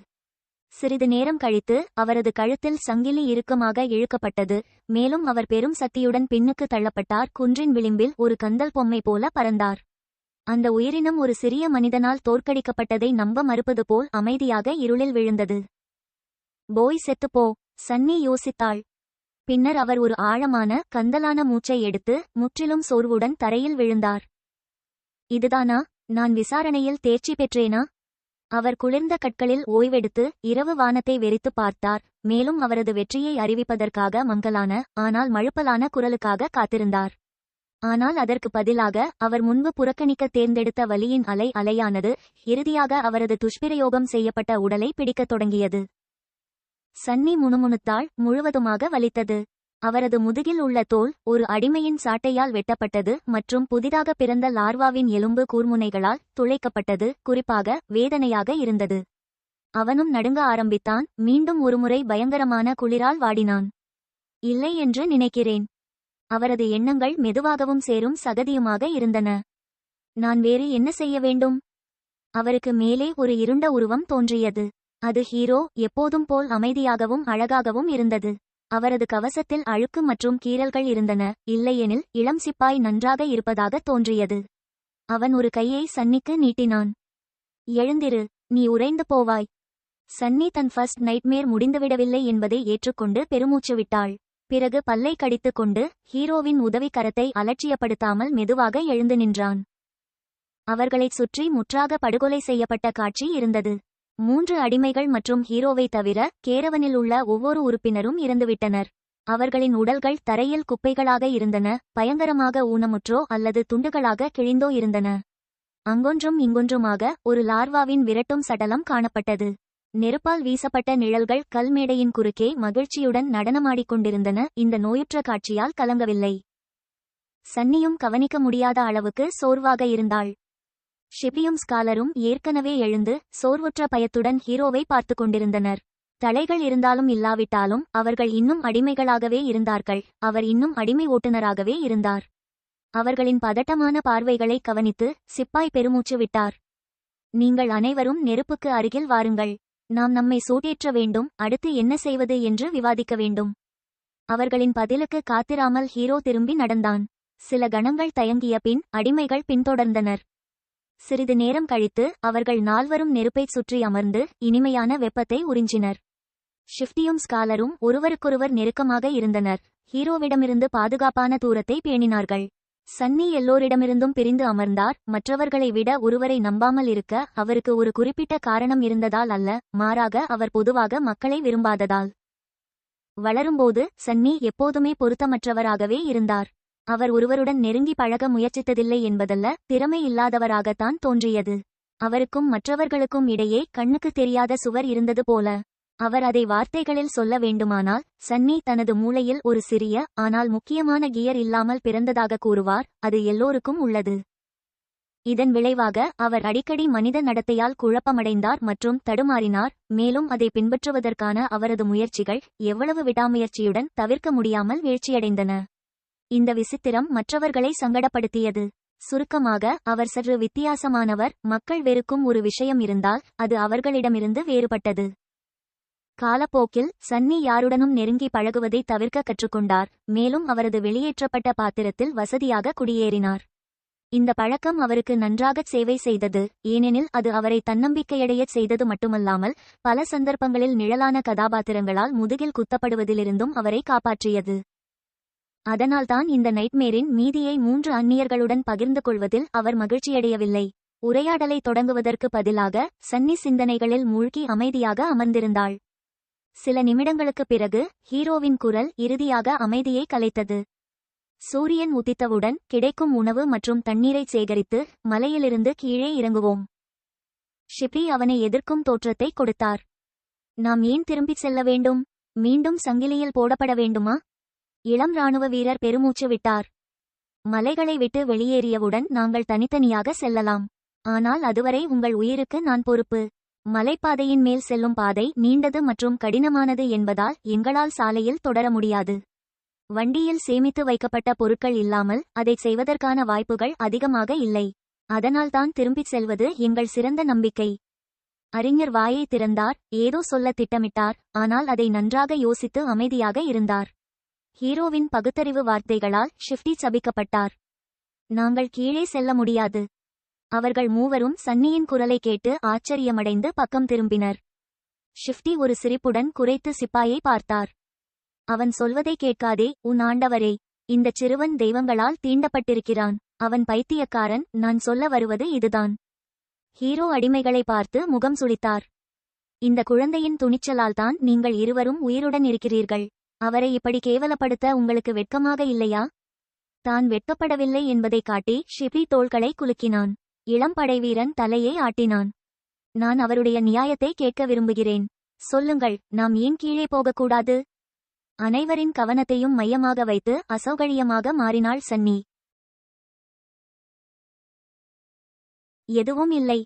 சிறிது நேரம் கழித்து அவரது கழுத்தில் சங்கிலி இறுக்கமாக இழுக்கப்பட்டது. மேலும் அவர் பெரும் சக்தியுடன் பின்னுக்கு தள்ளப்பட்டார். குன்றின் விளிம்பில் ஒரு கந்தல் பொம்மை போல பறந்தார். அந்த உயிரினம் ஒரு சிறிய மனிதனால் தோற்கடிக்கப்பட்டதை நம்ப மறுப்பது போல் அமைதியாக இருளில் விழுந்தது. போய் செத்துப்போ, சன்னி யோசித்தாள். பின்னர் அவர் ஒரு ஆழமான கந்தலான மூச்சை எடுத்து முற்றிலும் சோர்வுடன் தரையில் விழுந்தார். இதுதானா? நான் விசாரணையில் தேர்ச்சி பெற்றேனா? அவர் குளிர்ந்த கற்களில் ஓய்வெடுத்து இரவு வானத்தை வெறித்து பார்த்தார். மேலும் அவரது வெற்றியை அறிவிப்பதற்காக மங்கலான ஆனால் மழுப்பலான குரலுக்காக காத்திருந்தார். ஆனால் அதற்கு பதிலாக அவர் முன்பு புறக்கணிக்க தேர்ந்தெடுத்த வலியின் அலையானது இறுதியாக அவரது துஷ்பிரயோகம் செய்யப்பட்ட உடலை பிடிக்கத் தொடங்கியது. சன்னி முணுமுணுத்தாள். முழுவதுமாக வலித்தது. அவரது முதுகில் உள்ள தோல் ஒரு அடிமையின் சாட்டையால் வெட்டப்பட்டது மற்றும் புதிதாக பிறந்த லார்வாவின் எலும்பு கூர்முனைகளால் துளைக்கப்பட்டது. குறிப்பாக வேதனையாக இருந்தது. அவனும் நடுங்க ஆரம்பித்தான். மீண்டும் ஒருமுறை பயங்கரமான குளிரால் வாடினான். இல்லை என்று நினைக்கிறேன். அவரது எண்ணங்கள் மெதுவாகவும் சேரும் சகதியுமாக இருந்தன. நான் வேறு என்ன செய்ய வேண்டும்? அவருக்கு மேலே ஒரு இருண்ட உருவம் தோன்றியது. அது ஹீரோ. எப்போதும் போல் அமைதியாகவும் அழகாகவும் இருந்தது. அவரது கவசத்தில் அழுக்கு மற்றும் கீறல்கள் இருந்தன, இல்லையெனில் இளம் சிப்பாய் நன்றாக இருப்பதாக தோன்றியது. அவன் ஒரு கையை சன்னிக்கு நீட்டினான். எழுந்திரு, நீ உறைந்து போவாய். சன்னி தன் ஃபர்ஸ்ட் நைட்மேர் முடிந்துவிடவில்லை என்பதை ஏற்றுக்கொண்டு பெருமூச்சு விட்டாள். பிறகு பல்லை கடித்துக் கொண்டு ஹீரோவின் உதவிக்கரத்தை அலட்சியப்படுத்தாமல் மெதுவாக எழுந்து நின்றான். அவர்களைச் சுற்றி முற்றாக படுகொலை செய்யப்பட்ட காட்சி இருந்தது. 3 அடிமைகள் மற்றும் ஹீரோவை தவிர கேரவனில் உள்ள ஒவ்வொரு உறுப்பினரும் இறந்துவிட்டனர். அவர்களின் உடல்கள் தரையில் குப்பைகளாக இருந்தன, பயங்கரமாக ஊனமுற்றோ அல்லது துண்டுகளாக கிழிந்தோ இருந்தன. அங்கொன்றும் இங்கொன்றுமாக ஒரு லார்வாவின் விரட்டும் சடலம் காணப்பட்டது. நெருப்பால் வீசப்பட்ட நிழல்கள் கல்மேடையின் குறுக்கே மகிழ்ச்சியுடன் நடனமாடிக்கொண்டிருந்தன. இந்த நோயுற்ற காட்சியால் கலங்கவில்லை. சன்னியும் கவனிக்க முடியாத அளவுக்கு சோர்வாக இருந்தாள். ஷிபியும் ஸ்காலரும் ஏற்கனவே எழுந்து சோர்வுற்ற பயத்துடன் ஹீரோவை பார்த்து கொண்டிருந்தனர். தலைகள் இருந்தாலும் இல்லாவிட்டாலும் அவர்கள் இன்னும் அடிமைகளாகவே இருந்தார்கள். அவர் இன்னும் அடிமை ஓட்டுநராகவே இருந்தார். அவர்களின் பதட்டமான பார்வைகளை கவனித்து சிப்பாய் பெருமூச்சு விட்டார். நீங்கள் அனைவரும் நெருப்புக்கு அருகில் வாருங்கள். நாம் நம்மை சூடேற்ற வேண்டும். அடுத்து என்ன செய்வது என்று விவாதிக்க வேண்டும். அவர்களின் பதிலுக்கு காத்திராமல் ஹீரோ திரும்பி நடந்தான். சில கணங்கள் தயங்கிய பின் அடிமைகள் பின்தொடர்ந்தனர். சிறிது நேரம் கழித்து அவர்கள் நால்வரும் நெருப்பைச் சுற்றி அமர்ந்து இனிமையான வெப்பத்தை உறிஞ்சினர். ஷிஃப்டியும் ஸ்காலரும் ஒருவருக்கொருவர் நெருக்கமாக இருந்தனர். ஹீரோவிடமிருந்து பாதுகாப்பான தூரத்தை பேணினார்கள். சன்னி எல்லோரிடமிருந்தும் பிரிந்து அமர்ந்தார். மற்றவர்களை விட ஒருவரை நம்பாமல் இருக்க அவருக்கு ஒரு குறிப்பிட்ட காரணம் இருந்ததால் அல்ல, மாறாக அவர் பொதுவாக மக்களை விரும்பாததால். வளரும்போது சன்னி எப்போதுமே பொருத்தமற்றவராகவே இருந்தார். அவர் ஒருவருடன் நெருங்கி பழக முயற்சித்ததில்லை என்பதல்ல, திறமை இல்லாதவராகத்தான் தோன்றியது. அவருக்கும் மற்றவர்களுக்கும் இடையே கண்ணுக்கு தெரியாத சுவர் இருந்தது போல. அவர் அதை வார்த்தைகளில் சொல்ல வேண்டுமானால், சன்னி தனது மூளையில் ஒரு சிறிய ஆனால் முக்கியமான கியர் இல்லாமல் பிறந்ததாக கூறுவார். அது எல்லோருக்கும் உள்ளது. இதன் விளைவாக அவர் அடிக்கடி மனித நடத்தையால் குழப்பமடைந்தார் மற்றும் தடுமாறினார். மேலும் அதை பின்பற்றுவதற்கான அவரது முயற்சிகள் எவ்வளவு விடாமுயற்சியுடன் தவிர்க்க முடியாமல் வீழ்ச்சியடைந்தன. இந்த விசித்திரம் மற்றவர்களை சங்கடப்படுத்தியது. சுருக்கமாக, அவர் சற்று வித்தியாசமானவர். மக்கள் வெறுக்கும் ஒரு விஷயம் இருந்தால் அது அவர்களிடமிருந்து வேறுபட்டது. காலப்போக்கில் சன்னி யாருடனும் நெருங்கி பழகுவதை தவிர்க்க கற்றுக்கொண்டார். மேலும் அவரது வெளியேற்றப்பட்ட பாத்திரத்தில் வசதியாக குடியேறினார். இந்த பழக்கம் அவருக்கு நன்றாகச் சேவை செய்தது. ஏனெனில் அது அவரை தன்னம்பிக்கையடையச் செய்தது மட்டுமல்லாமல் பல சந்தர்ப்பங்களில் நிழலான கதாபாத்திரங்களால் முதுகில் குத்தப்படுவதிலிருந்தும் அவரை காப்பாற்றியது. அதனால்தான் இந்த நைட்மேரின் மீதியை 3 அந்நியர்களுடன் பகிர்ந்து கொள்வதில் அவர் மகிழ்ச்சியடையவில்லை. உரையாடலை தொடங்குவதற்கு பதிலாக சன்னி சிந்தனைகளில் மூழ்கி அமைதியாக அமர்ந்திருந்தாள். சில நிமிடங்களுக்குப் பிறகு ஹீரோவின் குரல் இறுதியாக அமைதியை கலைத்தது. சூரியன் உதித்தவுடன் கிடைக்கும் உணவு மற்றும் தண்ணீரை சேகரித்து மலையிலிருந்து கீழே இறங்குவோம். ஷிப்ரி அவனை எதிர்க்கும் தோற்றத்தை கொடுத்தார். நாம் ஏன் திரும்பிச் செல்ல வேண்டும்? மீண்டும் சங்கிலியில் போடப்பட வேண்டுமா? இளம் இராணுவ வீரர் பெருமூச்சு விட்டார். மலைகளை விட்டு வெளியேறியவுடன் நாங்கள் தனித்தனியாக செல்லலாம். ஆனால் அதுவரை உங்கள் உயிருக்கு நான் பொறுப்பு. மலைப்பாதையின் மேல் செல்லும் பாதை நீண்டது மற்றும் கடினமானது என்பதால் எங்களால் சாலையில் தொடர முடியாது. வண்டியில் சேமித்து வைக்கப்பட்ட பொருட்கள் இல்லாமல் அதைச் செய்வதற்கான வாய்ப்புகள் அதிகமாக இல்லை. அதனால்தான் திரும்பிச் செல்வது எங்கள் சிறந்த நம்பிக்கை. அறிஞர் வாயை திறந்தார். ஏதோ சொல்ல திட்டமிட்டார். ஆனால் அதை நன்றாக யோசித்து அமைதியாக இருந்தார். ஹீரோவின் பகுத்தறிவு வார்த்தைகளால் ஷிஃப்டி சபிக்கப்பட்டார். நாங்கள் கீழே செல்ல முடியாது. அவர்கள் மூவரும் சன்னியின் குரலை கேட்டு ஆச்சரியமடைந்து பக்கம் திரும்பினர். ஷிஃப்டி ஒரு சிரிப்புடன் குறைத்து சிப்பாயை பார்த்தார். அவன் சொல்வதை கேட்காதே, உன் ஆண்டவரே. இந்தச் சிறுவன் தெய்வங்களால் தீண்டப்பட்டிருக்கிறான். அவன் பைத்தியக்காரன். நான் சொல்ல வருவது இதுதான். ஹீரோ அடிமைகளை பார்த்து முகம் சுளித்தார். இந்த குழந்தையின் துணிச்சலால்தான் நீங்கள் இருவரும் உயிருடன் இருக்கிறீர்கள். அவரை இப்படி கேவலப்படுத்த உங்களுக்கு வெட்கமாக இல்லையா? தான் வெட்கப்படவில்லை என்பதை காட்டி ஷிப்ரி தோள்களை குலுக்கினான். இளம் படைவீரன் தலையை ஆட்டினான். நான் அவருடைய நியாயத்தை கேட்க விரும்புகிறேன். சொல்லுங்கள், நாம் ஏன் கீழே போகக்கூடாது? அனைவரின் கவனத்தையும் மையமாக வைத்து அசௌகரியமாக மாறினாள் சன்னி. எதுவும் இல்லை.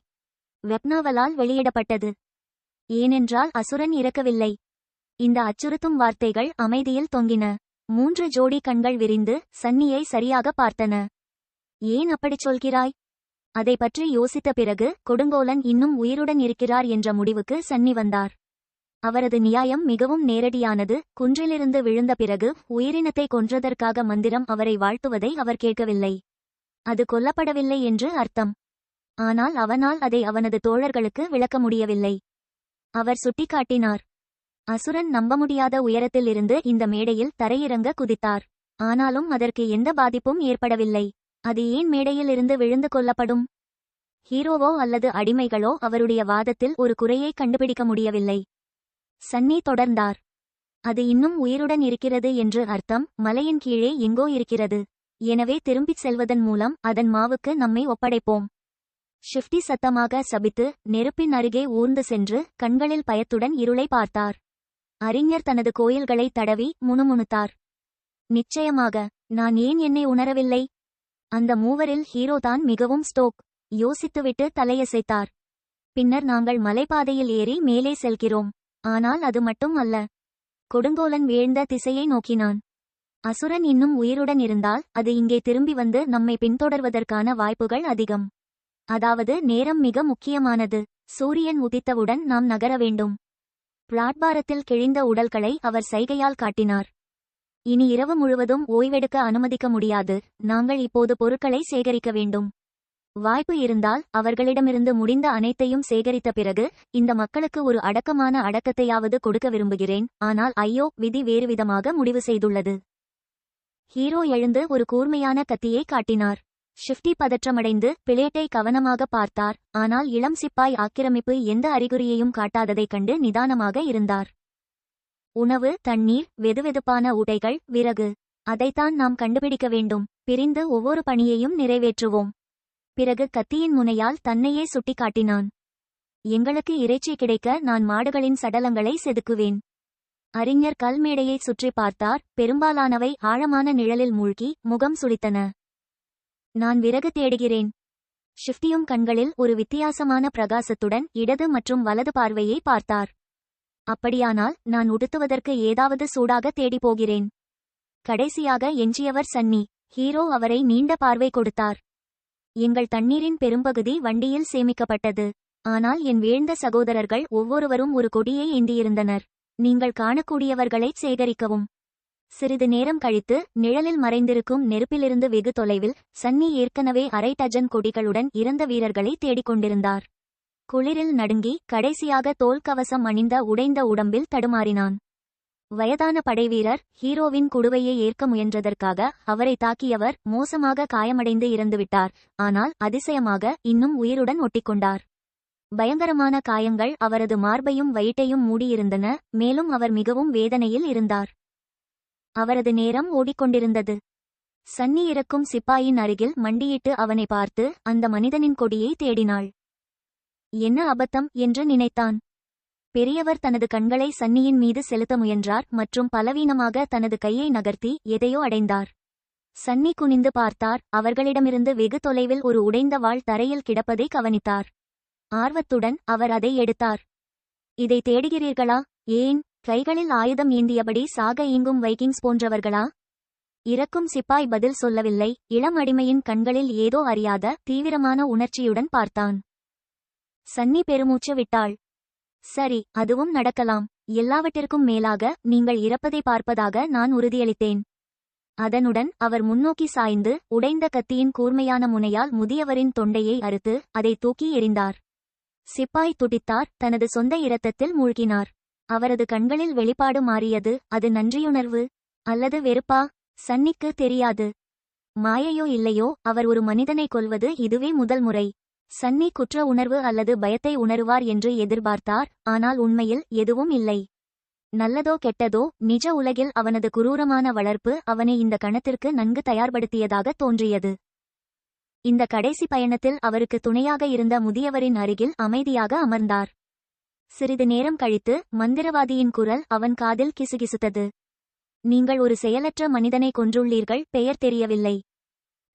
வெப்னாவலால் வெளியிடப்பட்டது. ஏனென்றால் அசுரன் இறக்கவில்லை. இந்த அச்சுறுத்தும் வார்த்தைகள் அமைதியில் தொங்கின. 3 ஜோடி கண்கள் விரிந்து சன்னியை சரியாக பார்த்தன. ஏன் அப்படிச் சொல்கிறாய்? அதை பற்றி யோசித்த பிறகு கொடுங்கோலன் இன்னும் உயிருடன் இருக்கிறார் என்ற முடிவுக்கு சன்னி வந்தார். அவரது நியாயம் மிகவும் நேரடியானது. குன்றிலிருந்து விழுந்த பிறகு உயிரினத்தை கொன்றதற்காக மந்திரம் அவரை வாழ்த்துவதை அவர் கேட்கவில்லை. அது கொல்லப்படவில்லை என்று அர்த்தம். ஆனால் அவனால் அதை அவனது தோழர்களுக்கு விளக்க முடியவில்லை. அவர் சுட்டிக்காட்டினார். அசுரன் நம்ப முடியாத உயரத்தில் இருந்து இந்த மேடையில் தரையிறங்க குதித்தார். ஆனாலும் அதற்கு எந்த பாதிப்பும் ஏற்படவில்லை. அது ஏன் மேடையில் இருந்து விழுந்து கொல்லப்படும்? ஹீரோவோ அல்லது அடிமைகளோ அவருடைய வாதத்தில் ஒரு குறையை கண்டுபிடிக்க முடியவில்லை. சன்னி தொடர்ந்தார். அது இன்னும் உயிருடன் இருக்கிறது என்று அர்த்தம். மலையின் கீழே எங்கோ இருக்கிறது. எனவே திரும்பிச் செல்வதன் மூலம் அதன் மாவுக்கு நம்மை ஒப்படைப்போம். ஷிப்டி சத்தமாக சபித்து நெருப்பின் அருகே ஊர்ந்து சென்று கண்களில் பயத்துடன் இருளை பார்த்தார். அறிஞர் தனது கோயில்களை தடவி முணுமுணுத்தார். நிச்சயமாக நான் ஏன் என்னை உணரவில்லை? அந்த மூவரில் ஹீரோதான் மிகவும் ஸ்டோக். யோசித்துவிட்டு தலையசைத்தார். பின்னர் நாங்கள் மலைப்பாதையில் ஏறி மேலே செல்கிறோம். ஆனால் அது மட்டும் அல்ல. கொடுங்கோலன் வீழ்ந்த திசையை நோக்கினான். அசுரன் இன்னும் உயிருடன் இருந்தால் அது இங்கே திரும்பி வந்து நம்மை பின்தொடர்வதற்கான வாய்ப்புகள் அதிகம். அதாவது நேரம் மிக முக்கியமானது. சூரியன் உதித்தவுடன் நாம் நகர வேண்டும். பிளாட்பாரத்தில் கிழிந்த உடல்களை அவர் சைகையால் காட்டினார். இனி இரவு முழுவதும் ஓய்வெடுக்க அனுமதிக்க முடியாது. நாங்கள் இப்போது பொருட்களை சேகரிக்க வேண்டும். வாய்ப்பு இருந்தால் அவர்களிடமிருந்து முடிந்த அனைத்தையும் சேகரித்த பிறகு இந்த மக்களுக்கு ஒரு அடக்கமான அடக்கத்தையாவது கொடுக்க விரும்புகிறேன். ஆனால் ஐயோ, விதி வேறுவிதமாக முடிவு செய்துள்ளது. ஹீரோ எழுந்து ஒரு கூர்மையான கத்தியை காட்டினார். ஷிப்டி பதற்றமடைந்து பிளேட்டை கவனமாக பார்த்தார். ஆனால் இளம் சிப்பாய் ஆக்கிரமிப்பு எந்த அறிகுறியையும் காட்டாததைக் கண்டு நிதானமாக இருந்தார். உணவு, தண்ணீர், வெதுவெதுப்பான உடைகள், விறகு, அதைத்தான் நாம் கண்டுபிடிக்க வேண்டும். பிரிந்து ஒவ்வொரு பணியையும் நிறைவேற்றுவோம். பிறகு கத்தியின் முனையால் தன்னையே சுட்டிக்காட்டினான். எங்களுக்கு இறைச்சி கிடைக்க நான் மாடுகளின் சடலங்களை செதுக்குவேன். அறிஞர் கல்மேடையை சுற்றி பார்த்தார். பெரும்பாலானவை ஆழமான நிழலில் மூழ்கி முகம் சுளித்தன. நான் விறகு தேடுகிறேன். ஷிப்டியும் கண்களில் ஒரு வித்தியாசமான பிரகாசத்துடன் இடது மற்றும் வலது பார்வையை பார்த்தார். அப்படியானால் நான் உடுத்துவதற்கு ஏதாவது சூடாக தேடி போகிறேன். கடைசியாக எஞ்சியவர் சன்னி. ஹீரோ அவரை நீண்ட பார்வை கொடுத்தார். எங்கள் தண்ணீரின் பெரும்பகுதி வண்டியில் சேமிக்கப்பட்டது. ஆனால் என் வீழ்ந்த சகோதரர்கள் ஒவ்வொருவரும் ஒரு கொடியை ஏந்தியிருந்தனர். நீங்கள் காணக்கூடியவர்களைச் சேகரிக்கவும். சிறிது நேரம் கழித்து நிழலில் மறைந்திருக்கும் நெருப்பிலிருந்து வெகு தொலைவில் சன்னி ஏற்கனவே அரை டஜன் கொடிகளுடன் இறந்த வீரர்களை தேடிக்கொண்டிருந்தார். குளிரில் நடுங்கி கடைசியாக தோல்கவசம் அணிந்த உடைந்த உடம்பில் தடுமாறினான். வயதான படைவீரர் ஹீரோவின் குடுவையை ஏற்க முயன்றதற்காக அவரை தாக்கியவர் மோசமாக காயமடைந்து இறந்துவிட்டார். ஆனால் அதிசயமாக இன்னும் உயிருடன் ஒட்டிக்கொண்டார். பயங்கரமான காயங்கள் அவரது மார்பையும் வயிற்றையும் மூடியிருந்தன. மேலும் அவர் மிகவும் வேதனையில் இருந்தார். அவரது நேரம் ஓடிக்கொண்டிருந்தது. சன்னி இறக்கும் சிப்பாயின் அருகில் மண்டியிட்டு அவனை பார்த்து அந்த மனிதனின் கொடியை தேடினாள். என்ன அபத்தம் என்று நினைத்தான். பெரியவர் தனது கண்களை சன்னியின் மீது செலுத்த முயன்றார் மற்றும் பலவீனமாக தனது கையை நகர்த்தி எதையோ அடைந்தார். சன்னி குனிந்து பார்த்தார். அவர்களிடமிருந்து வெகு தொலைவில் ஒரு உடைந்த வாள் தரையில் கிடப்பதை கவனித்தார். ஆர்வத்துடன் அவர் அதை எடுத்தார். இதை தேடுகிறீர்களா? ஏன்? கைகளில் ஆயுதம் ஏந்தியபடி சாக ஈங்கும் வைக்கிங்ஸ் போன்றவர்களா? இறக்கும் சிப்பாய் பதில் சொல்லவில்லை. இளம் அடிமையின் கண்களில் ஏதோ அறியாத தீவிரமான உணர்ச்சியுடன் பார்த்தான். சன்னி பெருமூச்சு விட்டாள். சரி, அதுவும் நடக்கலாம். எல்லாவற்றிற்கும் மேலாக நீங்கள் இறப்பதை பார்ப்பதாக நான் உறுதியளித்தேன். அதனுடன் அவர் முன்னோக்கி சாய்ந்து உடைந்த கத்தியின் கூர்மையான முனையால் முதியவரின் தொண்டையை அறுத்து அதை தூக்கி எறிந்தார். சிப்பாய் துடித்தார். தனது சொந்த இரத்தத்தில் மூழ்கினார். அவரது கண்களில் வெளிப்பாடு மாறியது. அது நன்றியுணர்வு அல்லது வெறுப்பா? சன்னிக்கு தெரியாது. மாயையோ இல்லையோ, அவர் ஒரு மனிதனை கொல்வது இதுவே முதல் முறை. சன்னி குற்ற உணர்வு அல்லது பயத்தை உணருவார் என்று எதிர்பார்த்தார். ஆனால் உண்மையில் எதுவும் இல்லை. நல்லதோ கெட்டதோ, நிஜ உலகில் அவனது குரூரமான வளர்ப்பு அவனை இந்த கணத்திற்கு நன்கு தயார்படுத்தியதாக தோன்றியது. இந்த கடைசி பயணத்தில் அவருக்கு துணையாக இருந்த முதியவரின் அருகில் அமைதியாக அமர்ந்தார். சிறிது நேரம் கழித்து மந்திரவாதியின் குரல் அவன் காதில் கிசுகிசுத்தது. நீங்கள் ஒரு செயலற்ற மனிதனை கொன்றுள்ளீர்கள், பெயர் தெரியவில்லை.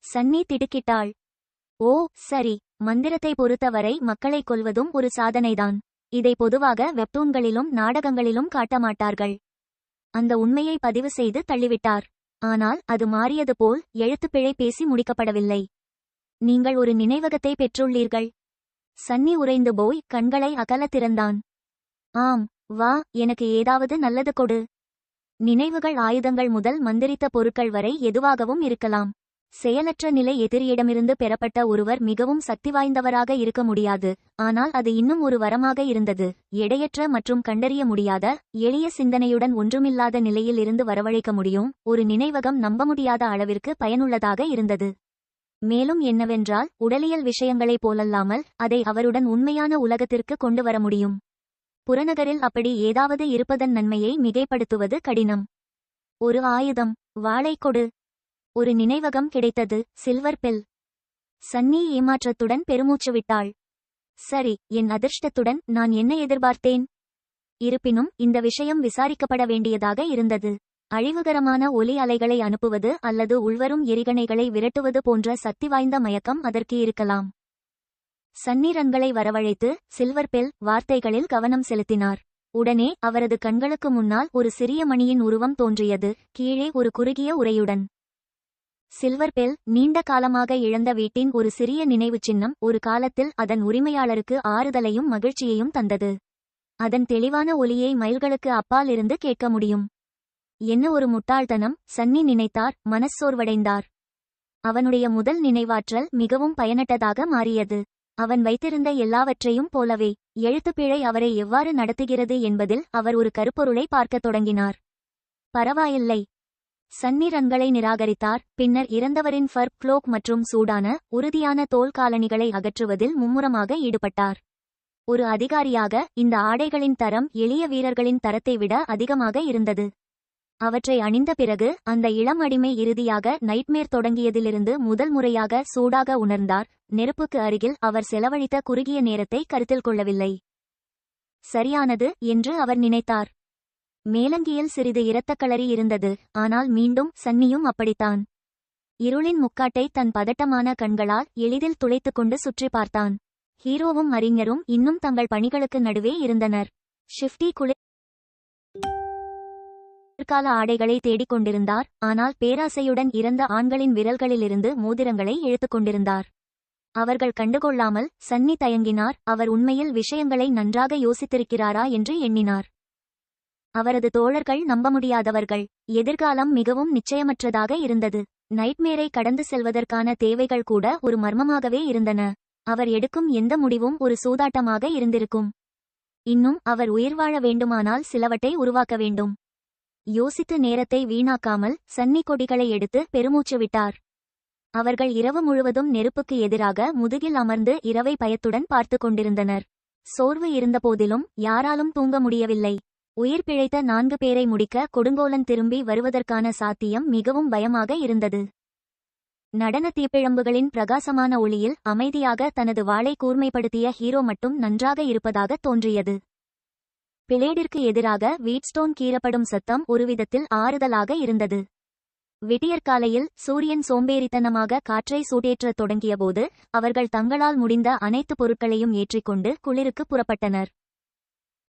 சன்னி திடுக்கிட்டாள். ஓ சரி, மந்திரத்தை பொறுத்தவரை மக்களை கொல்வதும் ஒரு சாதனைதான். இதை பொதுவாக வெப்டூன்களிலும் நாடகங்களிலும் காட்டமாட்டார்கள். அந்த உண்மையை பதிவு செய்து தள்ளிவிட்டார். ஆனால் அது மாறியது போல் எழுத்துப்பிழை பேசி முடிக்கப்படவில்லை. நீங்கள் ஒரு நினைவகத்தை பெற்றுள்ளீர்கள். சன்னி உறைந்து போய் கண்களை அகல திறந்தான். ஆம், வா, எனக்கு ஏதாவது நல்லது கொடு. நினைவுகள் ஆயுதங்கள் முதல் மந்திரித்த பொருட்கள் வரை எதுவாகவும் இருக்கலாம். செயலற்ற நிலை எதிரியிடமிருந்து பெறப்பட்ட ஒருவர் மிகவும் சக்தி வாய்ந்தவராக இருக்க முடியாது. ஆனால் அது இன்னும் ஒரு வரமாக இருந்தது. எடையற்ற மற்றும் கண்டறிய முடியாத எளிய சிந்தனையுடன் ஒன்றுமில்லாத நிலையில் இருந்து வரவழைக்க முடியும். ஒரு நினைவகம் நம்ப முடியாத அளவிற்கு பயனுள்ளதாக இருந்தது. மேலும் என்னவென்றால், உடலியல் விஷயங்களைப் போலல்லாமல் அதை அவருடன் உண்மையான உலகத்திற்கு கொண்டு வர முடியும். புறநகரில் அப்படி ஏதாவது இருப்பதன் நன்மையை மிகைப்படுத்துவது கடினம். ஒரு ஆயுதம், வாளை கொடு. ஒரு நினைவகம் கிடைத்தது, சில்வர் பெல். சன்னி ஏமாற்றத்துடன் பெருமூச்சு விட்டாள். சரி, என் அதிர்ஷ்டத்துடன் நான் என்ன எதிர்பார்த்தேன்? இருப்பினும் இந்த விஷயம் விசாரிக்கப்பட வேண்டியதாக இருந்தது. அழிவுகரமான ஒலி அலைகளை அனுப்புவது அல்லது உள்வரும் எரிகணைகளை விரட்டுவது போன்ற சக்தி வாய்ந்த மயக்கம் அதற்கு இருக்கலாம். சன்னி ரன்களை வரவழைத்து சில்வர் பெல் வார்த்தைகளில் கவனம் செலுத்தினார். உடனே அவரது கண்களுக்கு முன்னால் ஒரு சிறிய மணியின் உருவம் தோன்றியது, கீழே ஒரு குறுகிய உரையுடன். சில்வர் பெல் நீண்ட காலமாக இழந்த வீட்டின் ஒரு சிறிய நினைவுச் சின்னம், ஒரு காலத்தில் அதன் உரிமையாளருக்கு ஆறுதலையும் மகிழ்ச்சியையும் தந்தது. அதன் தெளிவான ஒலியை மைல்களுக்கு அப்பால் இருந்து கேட்க முடியும். என்ன ஒரு முட்டாள்தனம், சன்னி நினைத்தார். மனச்சோர்வடைந்தார். அவனுடைய முதல் நினைவாற்றல் மிகவும் பயனற்றதாக மாறியது. அவன் வைத்திருந்த எல்லாவற்றையும் போலவே எழுத்துப்பிழை அவரை எவ்வாறு நடத்துகிறது என்பதில் அவர் ஒரு கருப்பொருளை பார்க்கத் தொடங்கினார். பரவாயில்லை. சன்னி ரன்களை நிராகரித்தார். பின்னர் இறந்தவரின் ஃபர் க்ளோக் மற்றும் சூடான உறுதியான தோல் காலணிகளை அகற்றுவதில் மும்முரமாக ஈடுபட்டார். ஒரு அதிகாரியாக இந்த ஆடைகளின் தரம் எளிய வீரர்களின் தரத்தை விட அதிகமாக இருந்தது. அவற்றை அணிந்த பிறகு அந்த இளம் அடிமை இறுதியாக நைட்மேர் தொடங்கியதிலிருந்து முதல் முறையாக சூடாக உணர்ந்தார். நெருப்புக்கு அருகில் அவர் செலவழித்த குறுகிய நேரத்தை கருத்தில் கொள்ளவில்லை. சரியானது என்று அவர் நினைத்தார். மேலங்கியில் சிறிது இரத்தக்களறி இருந்தது, ஆனால் மீண்டும் சன்னியும் அப்படித்தான். இருளின் முக்காட்டை தன் பதட்டமான கண்களால் எளிதில் துளைத்துக்கொண்டு சுற்றி பார்த்தான். ஹீரோவும் அறிஞரும் இன்னும் தங்கள் பணிகளுக்கு நடுவே இருந்தனர். ஷிஃப்டி குளிர்கால ஆடைகளை தேடிக் கொண்டிருந்தார், ஆனால் பேராசையுடன் இறந்த ஆண்களின் விரல்களிலிருந்து மோதிரங்களை இழுத்துக் கொண்டிருந்தார். அவர்கள் கண்டுகொள்ளாமல் சன்னி தயங்கினார். அவர் உண்மையில் விஷயங்களை நன்றாக யோசித்திருக்கிறாரா என்று எண்ணினார். அவரது தோழர்கள் நம்ப முடியாதவர்கள். எதிர்காலம் மிகவும் நிச்சயமற்றதாக இருந்தது. நைட்மேரை கடந்து செல்வதற்கான தேவைகள் கூட ஒரு மர்மமாகவே இருந்தன. அவர் எடுக்கும் எந்த முடிவும் ஒரு சூதாட்டமாக இருந்திருக்கும். இன்னும் அவர் உயிர் வாழ வேண்டுமானால் சிலவற்றை உருவாக்க வேண்டும். யோசித்து நேரத்தை வீணாக்காமல் சன்னி கொடிகளை எடுத்து பெருமூச்சு விட்டார். அவர்கள் இரவு முழுவதும் நெருப்புக்கு எதிராக முதுகில் அமர்ந்து இரவை பயத்துடன் பார்த்து கொண்டிருந்தனர். சோர்வு இருந்தபோதிலும் யாராலும் தூங்க முடியவில்லை. உயிர் பிழைத்த 4 பேரை முடிக்க கொடுங்கோலன் திரும்பி வருவதற்கான சாத்தியம் மிகவும் பயமாக இருந்தது. நடன தீப்பிழம்புகளின் பிரகாசமான ஒளியில் அமைதியாக தனது வாளை கூர்மைப்படுத்திய ஹீரோ மட்டும் நன்றாக இருப்பதாக தோன்றியது. பிளேடிற்கு எதிராக வீட்ஸ்டோன் கீறப்படும் சத்தம் ஒருவிதத்தில் ஆறுதலாக இருந்தது. விடியற்காலையில் சூரியன் சோம்பேறித்தனமாக காற்றை சூடேற்றத் தொடங்கியபோது அவர்கள் தங்களால் முடிந்த அனைத்து பொருட்களையும் ஏற்றிக்கொண்டு குளிருக்கு புறப்பட்டனர்.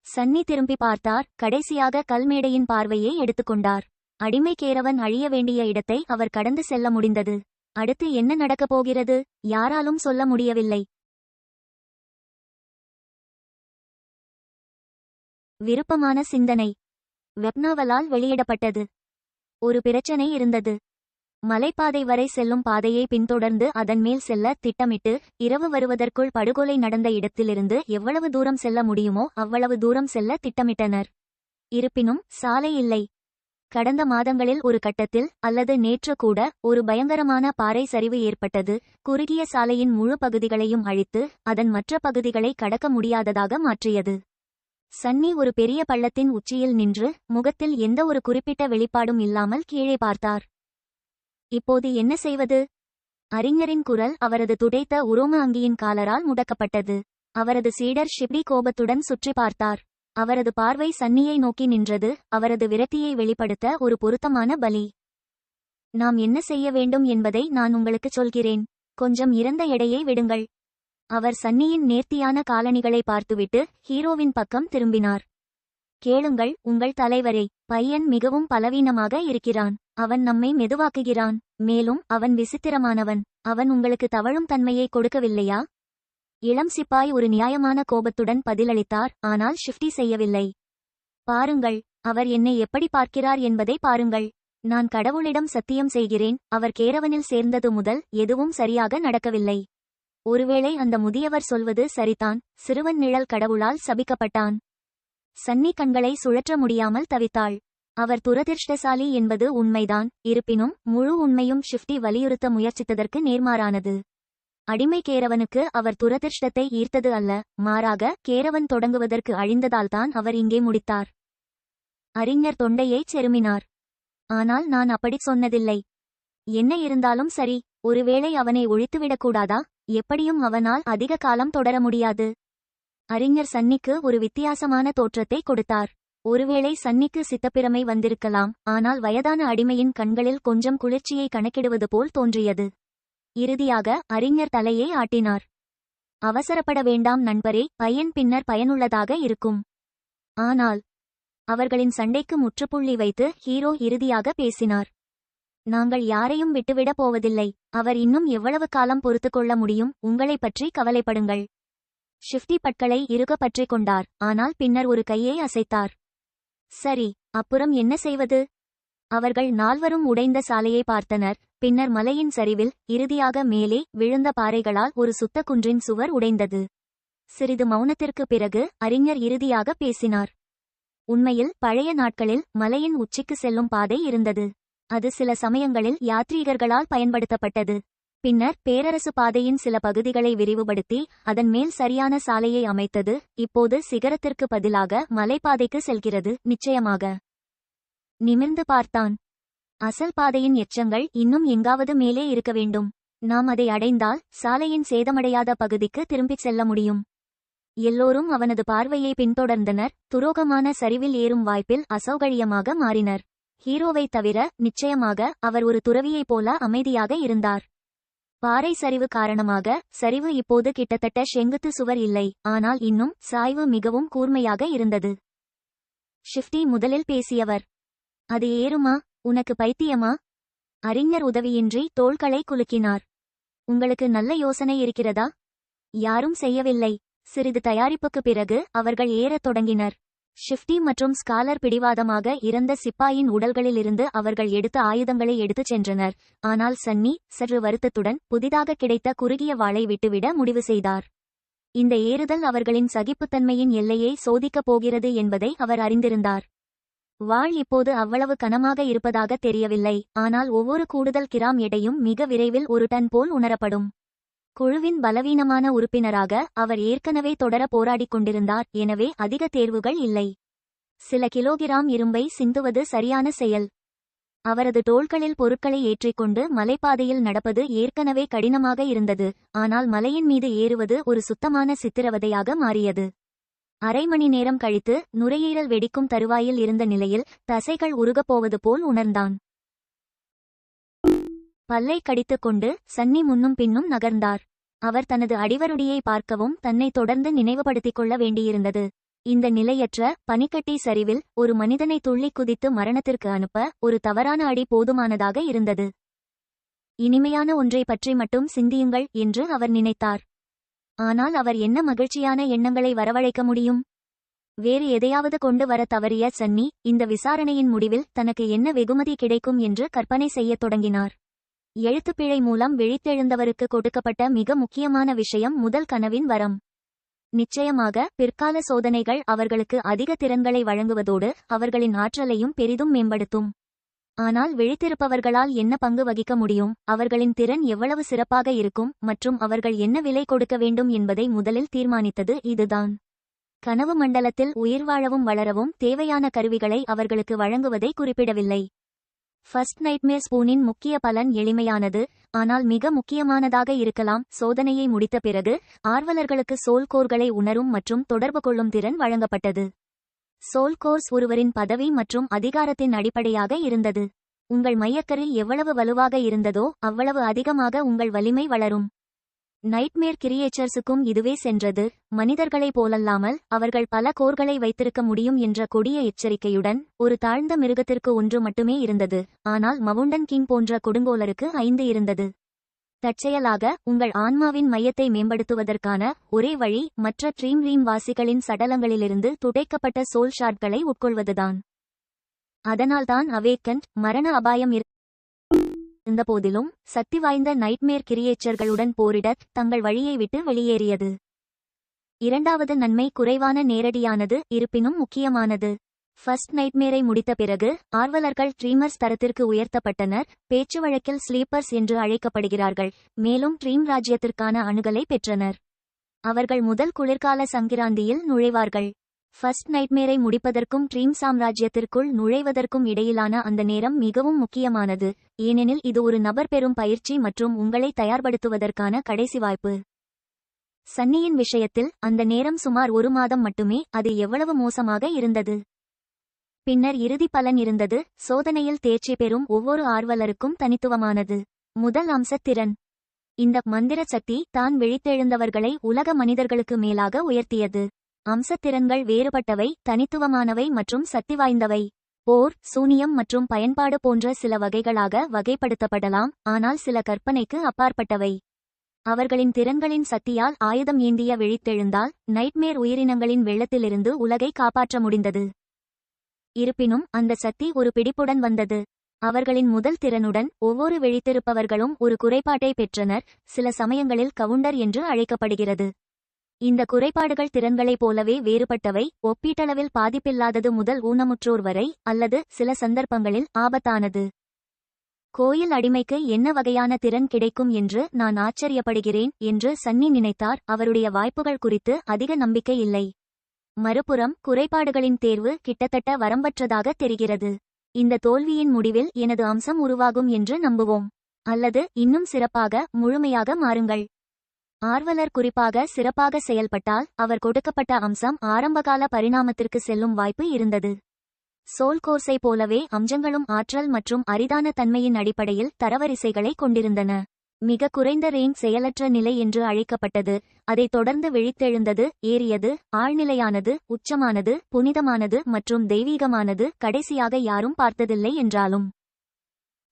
சன்னி திரும்பி பார்த்தார். கடைசியாக கல்மேடையின் பார்வையை எடுத்துக்கொண்டார். அடிமை கேரவன் அழிய வேண்டிய இடத்தை அவர் கடந்து செல்ல முடிந்தது. அடுத்து என்ன நடக்கப் போகிறது? யாராலும் சொல்ல முடியவில்லை. விருப்பமான சிந்தனை வெப்னாவலால் வெளியிடப்பட்டது. ஒரு பிரச்சனை இருந்தது. மலைப்பாதை வரை செல்லும் பாதையை பின்தொடர்ந்து அதன் மேல் செல்ல திட்டமிட்டு இரவு வருவதற்குள் படுகொலை நடந்த இடத்திலிருந்து எவ்வளவு தூரம் செல்ல முடியுமோ அவ்வளவு தூரம் செல்ல திட்டமிட்டனர். இருப்பினும் சாலை இல்லை. கடந்த மாதங்களில் ஒரு கட்டத்தில் அல்லது நேற்று கூட ஒரு பயங்கரமான பாறை சரிவு ஏற்பட்டது. குறுகிய சாலையின் முழு பகுதிகளையும் அழித்து அதன் மற்ற பகுதிகளை கடக்க முடியாததாக மாற்றியது. சன்னி ஒரு பெரிய பள்ளத்தின் உச்சியில் நின்று முகத்தில் எந்த ஒரு குறிப்பிட்ட வெளிப்பாடும் இல்லாமல் கீழே பார்த்தார். இப்போது என்ன செய்வது? அறிஞரின் குரல் அவரது துடைத்த உரோம அங்கியின் காலரால் முடக்கப்பட்டது. அவரது சீடர் ஷிப்டி கோபத்துடன் சுற்றி பார்த்தார். அவரது பார்வை சன்னியை நோக்கி நின்றது. அவரது விரக்தியை வெளிப்படுத்த ஒரு பொருத்தமான பலி. நாம் என்ன செய்ய வேண்டும் என்பதை நான் உங்களுக்கு சொல்கிறேன். கொஞ்சம் இறந்த எடையை விடுங்கள். அவர் சன்னியின் நேர்த்தியான காலணிகளை பார்த்துவிட்டு ஹீரோவின் பக்கம் திரும்பினார். கேளுங்கள் உங்கள் தலைவரே, பையன் மிகவும் பலவீனமாக இருக்கிறான். அவன் நம்மை மெதுவாக்குகிறான். மேலும் அவன் விசித்திரமானவன். அவன் உங்களுக்கு தவழும் தன்மையை கொடுக்கவில்லையா? இளம் சிப்பாய் ஒரு நியாயமான கோபத்துடன் பதிலளித்தார். ஆனால் ஷிஃப்டி செய்யவில்லை. பாருங்கள், அவர் என்னை எப்படி பார்க்கிறார் என்பதை பாருங்கள். நான் கடவுளிடம் சத்தியம் செய்கிறேன், அவர் கேரவனில் சேர்ந்தது முதல் எதுவும் சரியாக நடக்கவில்லை. ஒருவேளை அந்த முதியவர் சொல்வது சரிதான். சிறுவன் நிழல் கடவுளால் சபிக்கப்பட்டான். சன்னி கண்களை சுழற்ற முடியாமல் தவித்தாள். அவர் துரதிர்ஷ்டசாலி என்பது உண்மைதான். இருப்பினும் முழு உண்மையும் ஷிஃப்டி வலியுறுத்த முயற்சித்ததற்கு நேர்மாறானது. அடிமை கேரவனுக்கு அவர் துரதிர்ஷ்டத்தை ஈர்த்தது அல்ல, மாறாக கேரவன் தொடங்குவதற்கு அழிந்ததால்தான் அவர் இங்கே முடித்தார். அறிஞர் தொண்டையைச் செருமினார். ஆனால் நான் அப்படி சொன்னதில்லை. என்ன இருந்தாலும் சரி, ஒருவேளை அவனை ஒழித்துவிடக்கூடாதா? எப்படியும் அவனால் அதிக காலம் தொடர முடியாது. அறிஞர் சன்னிக்கு ஒரு வித்தியாசமான தோற்றத்தை கொடுத்தார். ஒருவேளை சன்னிக்கு சித்தப்பிரமை வந்திருக்கலாம், ஆனால் வயதான அடிமையின் கண்களில் கொஞ்சம் குளிர்ச்சியை கணக்கிடுவது போல் தோன்றியது. இறுதியாக அறிஞர் தலையை ஆட்டினார். அவசரப்பட வேண்டாம் நண்பரே, பையன் பின்னர் பயனுள்ளதாக இருக்கும். ஆனால் அவர்களின் சண்டைக்கு முற்றுப்புள்ளி வைத்து ஹீரோ இறுதியாக பேசினார். நாங்கள் யாரையும் விட்டுவிடப் போவதில்லை. அவர் இன்னும் எவ்வளவு காலம் பொறுத்துக்கொள்ள முடியும்? உங்களைப் பற்றி கவலைப்படுங்கள். ஷிஃப்டி பற்களை இறுக பற்றிக் கொண்டார், ஆனால் பின்னர் ஒரு கையை அசைத்தார். சரி, அப்புறம் என்ன செய்வது? அவர்கள் நால்வரும் உடைந்த சாலையை பார்த்தனர். பின்னர் மலையின் சரிவில் இறுதியாக மேலே விழுந்த பாறைகளால் ஒரு சுத்த குன்றின் சுவர் உடைந்தது. சிறிது மௌனத்திற்கு பிறகு அறிஞர் இறுதியாக பேசினார். உண்மையில் பழைய நாட்களில் மலையின் உச்சிக்கு செல்லும் பாதை இருந்தது. அது சில சமயங்களில் யாத்ரீகர்களால் பயன்படுத்தப்பட்டது. பின்னர் பேரரசு பாதையின் சில பகுதிகளை விரிவுபடுத்தி அதன் மேல் சரியான சாலையை அமைத்தது. இப்போது சிகரத்திற்கு பதிலாக மலைப்பாதைக்கு செல்கிறது. நிச்சயமாக. நிமிர்ந்து பார்த்தான். அசல் பாதையின் எச்சங்கள் இன்னும் எங்காவது மேலே இருக்க வேண்டும். நாம் அதை அடைந்தால் சாலையின் சேதமடையாத பகுதிக்கு திரும்பிச் செல்ல முடியும். எல்லோரும் அவனது பார்வையை பின்தொடர்ந்தனர். துரோகமான சரிவில் ஏறும் வாய்ப்பில் அசௌகரியமாக மாறினர். ஹீரோவை தவிர நிச்சயமாக அவர் ஒரு துறவியைப் போல அமைதியாக இருந்தார். பாறை சரிவு காரணமாக சரிவு இப்போது கிட்டத்தட்ட செங்குத்து சுவர் இல்லை, ஆனால் இன்னும் சாய்வு மிகவும் கூர்மையாக இருந்தது. ஷிஃப்டி முதலில் பேசியவர். அது ஏறுமா? உனக்கு பைத்தியமா? அறிஞர் உதவியின்றி தோள்களை குலுக்கினார். உங்களுக்கு நல்ல யோசனை இருக்கிறதா? யாரும் செய்யவில்லை. சிறிது தயாரிப்புக்கு பிறகு அவர்கள் ஏறத் தொடங்கினர். ஷிஃப்டி மற்றும் ஸ்காலர் பிடிவாதமாக இறந்த சிப்பாயின் உடல்களிலிருந்து அவர்கள் எடுத்த ஆயுதங்களை எடுத்துச் சென்றனர். ஆனால் சன்னி சற்று வருத்தத்துடன் புதிதாக கிடைத்த குறுகிய வாளை விட்டுவிட முடிவு செய்தார். இந்த ஏறுதல் அவர்களின் சகிப்புத்தன்மையின் எல்லையை சோதிக்கப் போகிறது என்பதை அவர் அறிந்திருந்தார். வாள் இப்போது அவ்வளவு கனமாக இருப்பதாக தெரியவில்லை, ஆனால் ஒவ்வொரு கூடுதல் கிராம் எடையும் மிக விரைவில் ஒரு டன் போல் உணரப்படும். குழுவின் பலவீனமான உறுப்பினராக அவர் ஏற்கனவே தொடர போராடிக் கொண்டிருந்தார், எனவே அதிக தேர்வுகள் இல்லை. சில கிலோகிராம் இரும்பை சிந்துவது சரியான செயல். அவரது தோள்களில் பொருட்களை ஏற்றிக்கொண்டு மலைப்பாதையில் நடப்பது ஏற்கனவே கடினமாக இருந்தது, ஆனால் மலையின் மீது ஏறுவது ஒரு சுத்தமான சித்திரவதையாக மாறியது. அரை மணி நேரம் கழித்து நுரையீரல் வெடிக்கும் தருவாயில் இருந்த நிலையில் தசைகள் உருகப்போவது போல் உணர்ந்தான். பல்லை கடித்துக் கொண்டு சன்னி முன்னும் பின்னும் நகர்ந்தார். அவர் தனது அடிவருடியை பார்க்கவும் தன்னை தொடர்ந்து நினைவுபடுத்திக் கொள்ள வேண்டியிருந்தது. இந்த நிலையற்ற பனிக்கட்டி சரிவில் ஒரு மனிதனை துள்ளி குதித்து மரணத்திற்கு அனுப்ப ஒரு தவறான அடி போதுமானதாக இருந்தது. இனிமையான ஒன்றை பற்றி மட்டும் சிந்தியுங்கள் என்று அவர் நினைத்தார். ஆனால் அவர் என்ன மகிழ்ச்சியான எண்ணங்களை வரவழைக்க முடியும்? வேறு எதையாவது கொண்டு வர தவறிய சன்னி இந்த விசாரணையின் முடிவில் தனக்கு என்ன வெகுமதி கிடைக்கும் என்று கற்பனை செய்யத் தொடங்கினார். எழுத்துப்பிழை மூலம் விழித்தெழுந்தவருக்கு கொடுக்கப்பட்ட மிக முக்கியமான விஷயம் முதல் கனவின் வரம். நிச்சயமாக பிற்கால சோதனைகள் அவர்களுக்கு அதிக திறன்களை வழங்குவதோடு அவர்களின் ஆற்றலையும் பெரிதும் மேம்படுத்தும். ஆனால் விழித்திருப்பவர்களால் என்ன பங்கு வகிக்க முடியும், அவர்களின் திறன் எவ்வளவு சிறப்பாக இருக்கும் மற்றும் அவர்கள் என்ன விலை கொடுக்க வேண்டும் என்பதை முதலில் தீர்மானித்தது இதுதான். கனவு மண்டலத்தில் உயிர் வாழவும் வளரவும் தேவையான கருவிகளை அவர்களுக்கு வழங்குவதை குறிப்பிடவில்லை. ஃபர்ஸ்ட் நைட்மேர் ஸ்பூனின் முக்கிய பலன் எளிமையானது, ஆனால் மிக முக்கியமானதாக இருக்கலாம். சோதனையை முடித்த பிறகு ஆர்வலர்களுக்கு சோல் கோர்களை உணரும் மற்றும் தொடர்பு கொள்ளும் திறன் வழங்கப்பட்டது. சோல் கோர்ஸ் ஒருவரின் பதவி மற்றும் அதிகாரத்தின் அடிப்படையாக இருந்தது. உங்கள் மையக்கரு எவ்வளவு வலுவாக இருந்ததோ அவ்வளவு அதிகமாக உங்கள் வலிமை வளரும். நைட்மேர் கிரியேச்சர்ஸுக்கும் இதுவே சென்றது. மனிதர்களைப் போலல்லாமல் அவர்கள் பல கோர்களை வைத்திருக்க முடியும் என்ற கொடிய எச்சரிக்கையுடன் ஒரு தாழ்ந்த மிருகத்திற்கு 1 மட்டுமே இருந்தது, ஆனால் மவுண்டன் கிங் போன்ற கொடுங்கோலருக்கு 5 இருந்தது. தற்செயலாக உங்கள் ஆன்மாவின் மையத்தை மேம்படுத்துவதற்கான ஒரே வழி மற்ற ட்ரீம் ரீம் வாசிகளின் சடலங்களிலிருந்து துடைக்கப்பட்ட சோல் ஷாட்களை உட்கொள்வதுதான். அதனால்தான் அவேக்கன்ட் மரண அபாயம் இருந்தபோதிலும் சக்தி வாய்ந்த நைட்மேர் கிரியேச்சர்களுடன் போரிட தங்கள் வழியை விட்டு வெளியேறியது. இரண்டாவது நன்மை குறைவான நேரடியானது, இருப்பினும் முக்கியமானது. ஃபர்ஸ்ட் நைட்மேரை முடித்த பிறகு ஆர்வலர்கள் ட்ரீமர்ஸ் தரத்திற்கு உயர்த்தப்பட்டனர். பேச்சு வழக்கில் ஸ்லீப்பர்ஸ் என்று அழைக்கப்படுகிறார்கள். மேலும் ட்ரீம் ராஜ்யத்திற்கான அணுகலை பெற்றனர். அவர்கள் முதல் குளிர்கால சங்கிராந்தியில் நுழைவார்கள். ஃபர்ஸ்ட் நைட்மேரை முடிப்பதற்கும் ட்ரீம் சாம்ராஜ்யத்திற்குள் நுழைவதற்கும் இடையிலான அந்த நேரம் மிகவும் முக்கியமானது, ஏனெனில் இது ஒரு நபர் பெறும் பயிற்சி மற்றும் உங்களை தயார்படுத்துவதற்கான கடைசி வாய்ப்பு. சன்னியின் விஷயத்தில் அந்த நேரம் சுமார் 1 மாதம் மட்டுமே. அது எவ்வளவு மோசமாக இருந்தது! பின்னர் இறுதி பலன் இருந்தது. சோதனையில் தேர்ச்சி பெறும் ஒவ்வொரு ஆர்வலருக்கும் தனித்துவமானது. முதல் அம்சத்திறன். இந்த மந்திர சக்தி தான் விழித்தெழுந்தவர்களை உலக மனிதர்களுக்கு மேலாக உயர்த்தியது. அம்சத்திறன்கள் வேறுபட்டவை, தனித்துவமானவை மற்றும் சக்தி வாய்ந்தவை. போர், சூனியம் மற்றும் பயன்பாடு போன்ற சில வகைகளாக வகைப்படுத்தப்படலாம், ஆனால் சில கற்பனைக்கு அப்பாற்பட்டவை. அவர்களின் திறன்களின் சக்தியால் ஆயுதம் ஏந்திய விழித்தெழுந்தால் நைட்மேர் உயிரினங்களின் வெள்ளத்திலிருந்து உலகை காப்பாற்ற முடிந்தது. இருப்பினும் அந்த சக்தி ஒரு பிடிப்புடன் வந்தது. அவர்களின் முதல் திறனுடன் ஒவ்வொரு விழித்திருப்பவர்களும் ஒரு குறைபாட்டை பெற்றனர், சில சமயங்களில் கவுண்டர் என்று அழைக்கப்படுகிறது. இந்த குறைபாடுகள் திறன்களைப் போலவே வேறுபட்டவை, ஒப்பீட்டளவில் பாதிப்பில்லாதது முதல் ஊனமுற்றோர் வரை, அல்லது சில சந்தர்ப்பங்களில் ஆபத்தானது. கோயில் அடிமைக்கு என்ன வகையான திறன் கிடைக்கும் என்று நான் ஆச்சரியப்படுகிறேன் என்று சன்னி நினைத்தார். அவருடைய வாய்ப்புகள் குறித்து அதிக நம்பிக்கை இல்லை. மறுபுறம் குறைபாடுகளின் தேர்வு கிட்டத்தட்ட வரம்பற்றதாக தெரிகிறது. இந்த தோல்வியின் முடிவில் எனது அம்சம் உருவாகும் என்று நம்புவோம். அல்லது இன்னும் சிறப்பாக, முழுமையாக மாறுங்கள். ஆர்வலர் குறிப்பாக சிறப்பாக செயல்பட்டால் அவர் கொடுக்கப்பட்ட அம்சம் ஆரம்பகால பரிணாமத்திற்கு செல்லும் வாய்ப்பு இருந்தது. சோல் கோர்ஸை போலவே அம்சங்களும் ஆற்றல் மற்றும் அரிதான தன்மையின் அடிப்படையில் தரவரிசைகளை கொண்டிருந்தன. மிக குறைந்த ரேங்க் செயலற்ற நிலை என்று அழைக்கப்பட்டது. அதைத் தொடர்ந்து விழித்தெழுந்தது, ஏறியது, ஆழ்நிலையானது, உச்சமானது, புனிதமானது மற்றும் தெய்வீகமானது. கடைசியாக யாரும் பார்த்ததில்லை என்றாலும்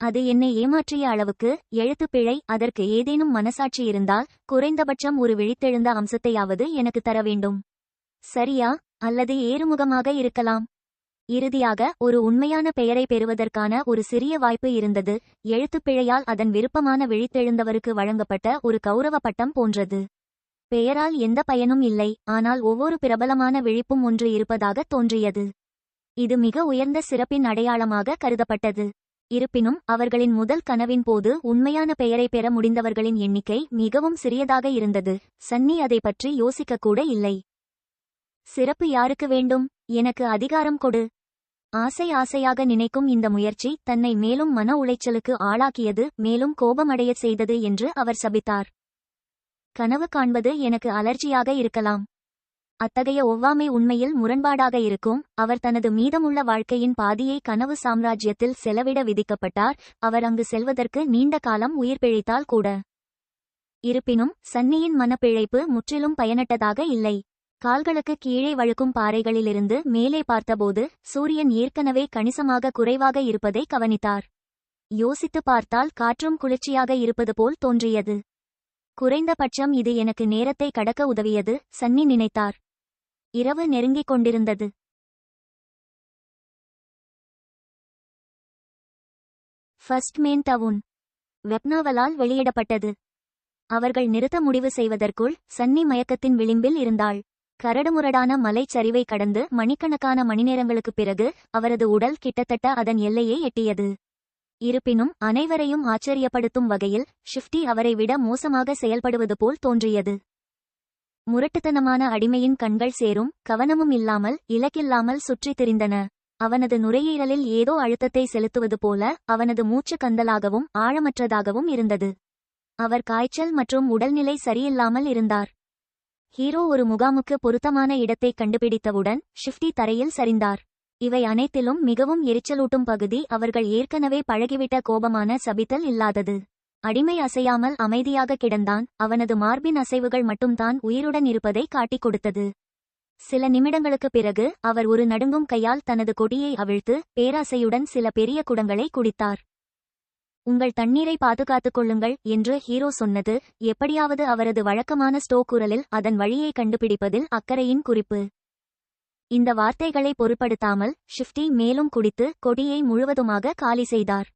அது என்னை ஏமாற்றிய அளவுக்கு. எழுத்துப்பிழை. அதற்கு ஏதேனும் மனசாட்சி இருந்தால் குறைந்தபட்சம் ஒரு விழித்தெழுந்த அம்சத்தையாவது எனக்கு தர வேண்டும். சரியா? அல்லது ஏறுமுகமாக இருக்கலாம். இறுதியாக ஒரு உண்மையான பெயரை பெறுவதற்கான ஒரு சிறிய வாய்ப்பு இருந்தது. எழுத்துப்பிழையால் அதன் விருப்பமான விழித்தெழுந்தவருக்கு வழங்கப்பட்ட ஒரு கௌரவ பட்டம் போன்றது. பெயரால் எந்த பயனும் இல்லை, ஆனால் ஒவ்வொரு பிரபலமான விழிப்பும் ஒன்று இருப்பதாக தோன்றியது. இது மிக உயர்ந்த சிறப்பின் அடையாளமாக கருதப்பட்டது. இருப்பினும் அவர்களின் முதல் கனவின் போது உண்மையான பெயரை பெற முடிந்தவர்களின் எண்ணிக்கை மிகவும் சிறியதாக இருந்தது. சன்னி அதை பற்றி யோசிக்கக்கூட இல்லை. சிறப்பு யாருக்கு வேண்டும்? எனக்கு அதிகாரம் கொடு. ஆசையாக நினைக்கும் இந்த முயற்சி தன்னை மேலும் மன உளைச்சலுக்கு ஆளாக்கியது, மேலும் கோபமடையச் செய்தது என்று அவர் சபித்தார். கனவு காண்பது எனக்கு அலர்ஜியாக இருக்கலாம். அத்தகைய ஒவ்வாமை உண்மையில் முரண்பாடாக இருக்கும். அவர் தனது மீதமுள்ள வாழ்க்கையின் பாதியை கனவு சாம்ராஜ்யத்தில் செலவிட விதிக்கப்பட்டார். அவர் அங்கு செல்வதற்கு நீண்ட காலம் உயிர் பிழைத்தால் கூட. இருப்பினும் சன்னியின் மனப்பிழைப்பு முற்றிலும் பயனற்றதாக இல்லை. கால்களுக்கு கீழே வழுக்கும் பாறைகளிலிருந்து மேலே பார்த்தபோது சூரியன் ஏற்கனவே கணிசமாக குறைவாக இருப்பதை கவனித்தார். யோசித்து பார்த்தால் காற்றும் குளிர்ச்சியாக இருப்பது போல் தோன்றியது. குறைந்தபட்சம் இது எனக்கு நேரத்தை கடக்க உதவியது, சன்னி நினைத்தார். இரவு நெருங்கிக் கொண்டிருந்தது. ஃபர்ஸ்ட் மேன் டவுன் வெப்னாவலால் வெளியிடப்பட்டது. அவர்கள் நிறுத்த முடிவு செய்வதற்குள் சன்னி மயக்கத்தின் விளிம்பில் இருந்தாள். கரடுமுரடான மலைச்சரிவை கடந்து மணிக்கணக்கான மணிநேரங்களுக்குப் பிறகு அவரது உடல் கிட்டத்தட்ட அதன் எல்லையை எட்டியது. இருப்பினும் அனைவரையும் ஆச்சரியப்படுத்தும் வகையில் ஷிஃப்டி அவரை விட மோசமாக செயல்படுவது போல் தோன்றியது. முரட்டுத்தனமான அடிமையின் கண்கள் சேரும் கவனமும் இல்லாமல் இலக்கில்லாமல் சுற்றித் திரிந்தன. அவனது நுரையீரலில் ஏதோ அழுத்தத்தை செலுத்துவது போல அவனது மூச்சு கந்தலாகவும் ஆழமற்றதாகவும் இருந்தது. அவர் காய்ச்சல் மற்றும் உடல்நிலை சரியில்லாமல் இருந்தார். ஹீரோ ஒரு முகாமுக்கு பொருத்தமான இடத்தை கண்டுபிடித்தவுடன் ஷிஃப்டி தரையில் சரிந்தார். இவை அனைத்திலும் மிகவும் எரிச்சலூட்டும் பகுதி அவர்கள் ஏற்கனவே பழகிவிட்ட கோபமான சபித்தல் இல்லாதது. அடிமை அசையாமல் அமைதியாக கிடந்தான். அவனது மார்பின் அசைவுகள் மட்டும்தான் உயிருடன் இருப்பதை காட்டிக் கொடுத்தது. சில நிமிடங்களுக்குப் பிறகு அவர் ஒரு நடுங்கும் கையால் தனது கொடியை அவிழ்த்து பேராசையுடன் சில பெரிய குடங்களை குடித்தார். உங்கள் தண்ணீரை பாதுகாத்துக் கொள்ளுங்கள் என்று ஹீரோ சொன்னது எப்படியாவது அவரது வழக்கமான ஸ்டோ குரலில் அதன் வழியை கண்டுபிடிப்பதில் அக்கறையின் குறிப்பு. இந்த வார்த்தைகளை பொருட்படுத்தாமல் ஷிஃப்டி மேலும் குடித்து கொடியை முழுவதுமாக காலி செய்தார்.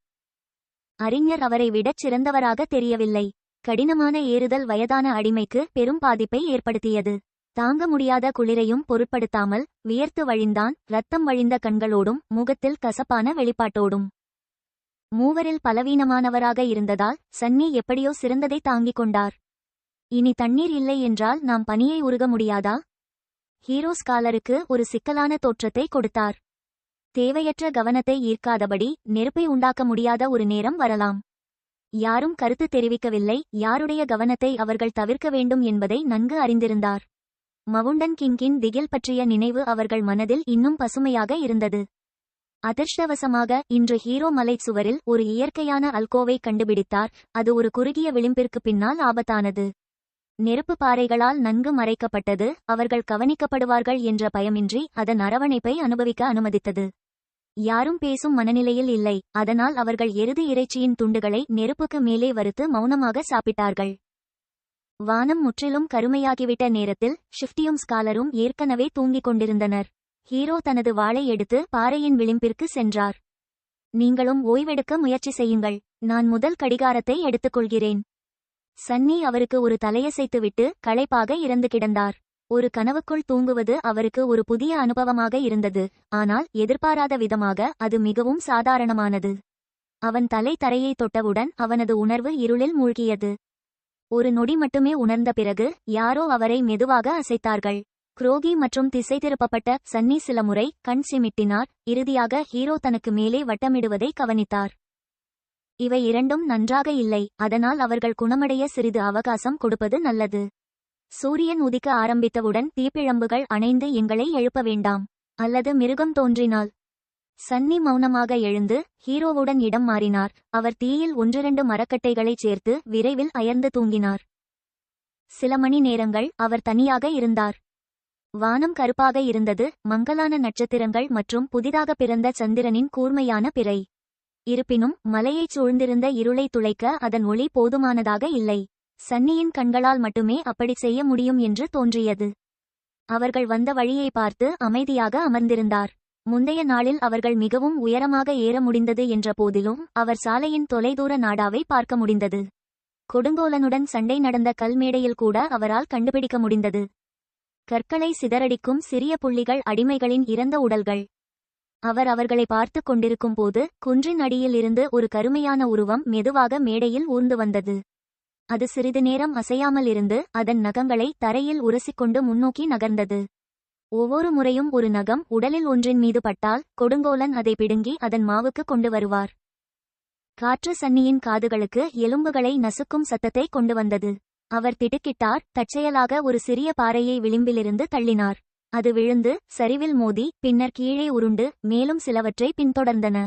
அறிஞர் அவரை விடச் சிறந்தவராக தெரியவில்லை. கடினமான ஏறுதல் வயதான அடிமைக்கு பெரும் பாதிப்பை ஏற்படுத்தியது. தாங்க முடியாத குளிரையும் பொருட்படுத்தாமல் வியர்த்து வழிந்தான், இரத்தம் வழிந்த கண்களோடும் முகத்தில் கசப்பான வெளிப்பாட்டோடும். மூவரில் பலவீனமானவராக இருந்ததால் சன்னி எப்படியோ சிறந்ததை தாங்கிக் கொண்டார். இனி தண்ணீர் இல்லை என்றால் நாம் பனியை உருக முடியாதா? ஹீரோ ஸ்காலருக்கு ஒரு சிக்கலான தோற்றத்தை கொடுத்தார். தேவையற்ற கவனத்தை ஈர்க்காதபடி நெருப்பை உண்டாக்க முடியாத ஒரு நேரம் வரலாம். யாரும் கருத்து தெரிவிக்கவில்லை. யாருடைய கவனத்தை அவர்கள் தவிர்க்க வேண்டும் என்பதை நன்கு அறிந்திருந்தார். மவுண்டன் கிங்கின் திகில் பற்றிய நினைவு அவர்கள் மனதில் இன்னும் பசுமையாக இருந்தது. அதிர்ஷ்டவசமாக இன்று ஹீரோ மலைச் சுவரில் ஒரு இயற்கையான அல்கோவை கண்டுபிடித்தார். அது ஒரு குறுகிய விளிம்பிற்கு பின்னால் ஆபத்தானது. நெருப்பு பாறைகளால் நன்கு மறைக்கப்பட்டது. அவர்கள் கவனிக்கப்படுவார்கள் என்ற பயமின்றி அதன் அரவணைப்பை அனுபவிக்க அனுமதித்தது. யாரும் பேசும் மனநிலையில் இல்லை. அதனால் அவர்கள் எருது இறைச்சியின் துண்டுகளை நெருப்புக்கு மேலே வறுத்து மௌனமாக சாப்பிட்டார்கள். வானம் முற்றிலும் கருமையாகிவிட்ட நேரத்தில் ஷிஃப்டியும் ஸ்காலரும் ஏற்கனவே தூங்கிக் கொண்டிருந்தனர். ஹீரோ தனது வாளை எடுத்து பாறையின் விளிம்பிற்கு சென்றார். நீங்களும் ஓய்வெடுக்க முயற்சி செய்யுங்கள். நான் முதல் கடிகாரத்தை எடுத்துக்கொள்கிறேன். சன்னி அவருக்கு ஒரு தலையசைத்துவிட்டு களைப்பாக இறந்து கிடந்தார். ஒரு கனவுக்குள் தூங்குவது அவருக்கு ஒரு புதிய அனுபவமாக இருந்தது. ஆனால் எதிர்பாராத விதமாக அது மிகவும் சாதாரணமானது. அவன் தலை தரையை தொட்டவுடன் அவனது உணர்வு இருளில் மூழ்கியது. ஒரு நொடி மட்டுமே உணர்ந்த பிறகு யாரோ அவரை மெதுவாக அசைத்தார்கள். குரோகி மற்றும் திசை திருப்பப்பட்ட சன்னி சில முறை கண் சிமிட்டினார். இறுதியாக ஹீரோ தனக்கு மேலே வட்டமிடுவதை கவனித்தார். இவை இரண்டும் நன்றாக இல்லை. அதனால் அவர்கள் குணமடைய சிறிது அவகாசம் கொடுப்பது நல்லது. சூரியன் உதிக்க ஆரம்பித்தவுடன் தீப்பிழம்புகள் அணைந்து எங்களை எழுப்ப வேண்டாம். அல்லது மிருகம் தோன்றினால். சன்னி மௌனமாக எழுந்து ஹீரோவுடன் இடம் மாறினார். அவர் தீயில் 1-2 மரக்கட்டைகளைச் சேர்த்து விரைவில் அயர்ந்து தூங்கினார். சில மணி நேரங்கள் அவர் தனியாக இருந்தார். வானம் கருப்பாக இருந்தது. மங்கலான நட்சத்திரங்கள் மற்றும் புதிதாக பிறந்த சந்திரனின் கூர்மையான பிறை. இருப்பினும் மலையைச் சூழ்ந்திருந்த இருளை துளைக்க அதன் ஒளி போதுமானதாக இல்லை. சன்னியின் கண்களால் மட்டுமே அப்படி செய்ய முடியும் என்று தோன்றியது. அவர்கள் வந்த வழியை பார்த்து அமைதியாக அமர்ந்திருந்தார். முந்தைய நாளில் அவர்கள் மிகவும் உயரமாக ஏற முடிந்தது என்ற போதிலும் அவர் சாலையின் தொலைதூர நாடாவை பார்க்க முடிந்தது. கொடுங்கோலனுடன் சண்டை நடந்த கல்மேடையில் கூட அவரால் கண்டுபிடிக்க முடிந்தது. கற்களை சிதறடிக்கும் சிறிய புள்ளிகள் அடிமைகளின் இறந்த உடல்கள். அவர் அவர்களை பார்த்து கொண்டிருக்கும் போது குன்றின் அடியில் இருந்து ஒரு கருமையான உருவம் மெதுவாக மேடையில் ஊர்ந்து வந்தது. அது சிறிது நேரம் அசையாமல் இருந்து அதன் நகங்களை தரையில் உரசிக்கொண்டு முன்னோக்கி நகர்ந்தது. ஒவ்வொரு முறையும் ஒரு நகம் உடலில் ஒன்றின் மீது பட்டால் கொடுங்கோலன் அதை பிடுங்கி அதன் மாவுக்கு கொண்டு வருவார். காற்று சன்னியின் காதுகளுக்கு எலும்புகளை நசுக்கும் சத்தத்தை கொண்டு வந்தது. அவர் திடுக்கிட்டார். தற்செயலாக ஒரு சிறிய பாறையை விளிம்பிலிருந்து தள்ளினார். அது விழுந்து சரிவில் மோதி பின்னர் கீழே உருண்டு மேலும் சிலவற்றை பின்தொடர்ந்தன.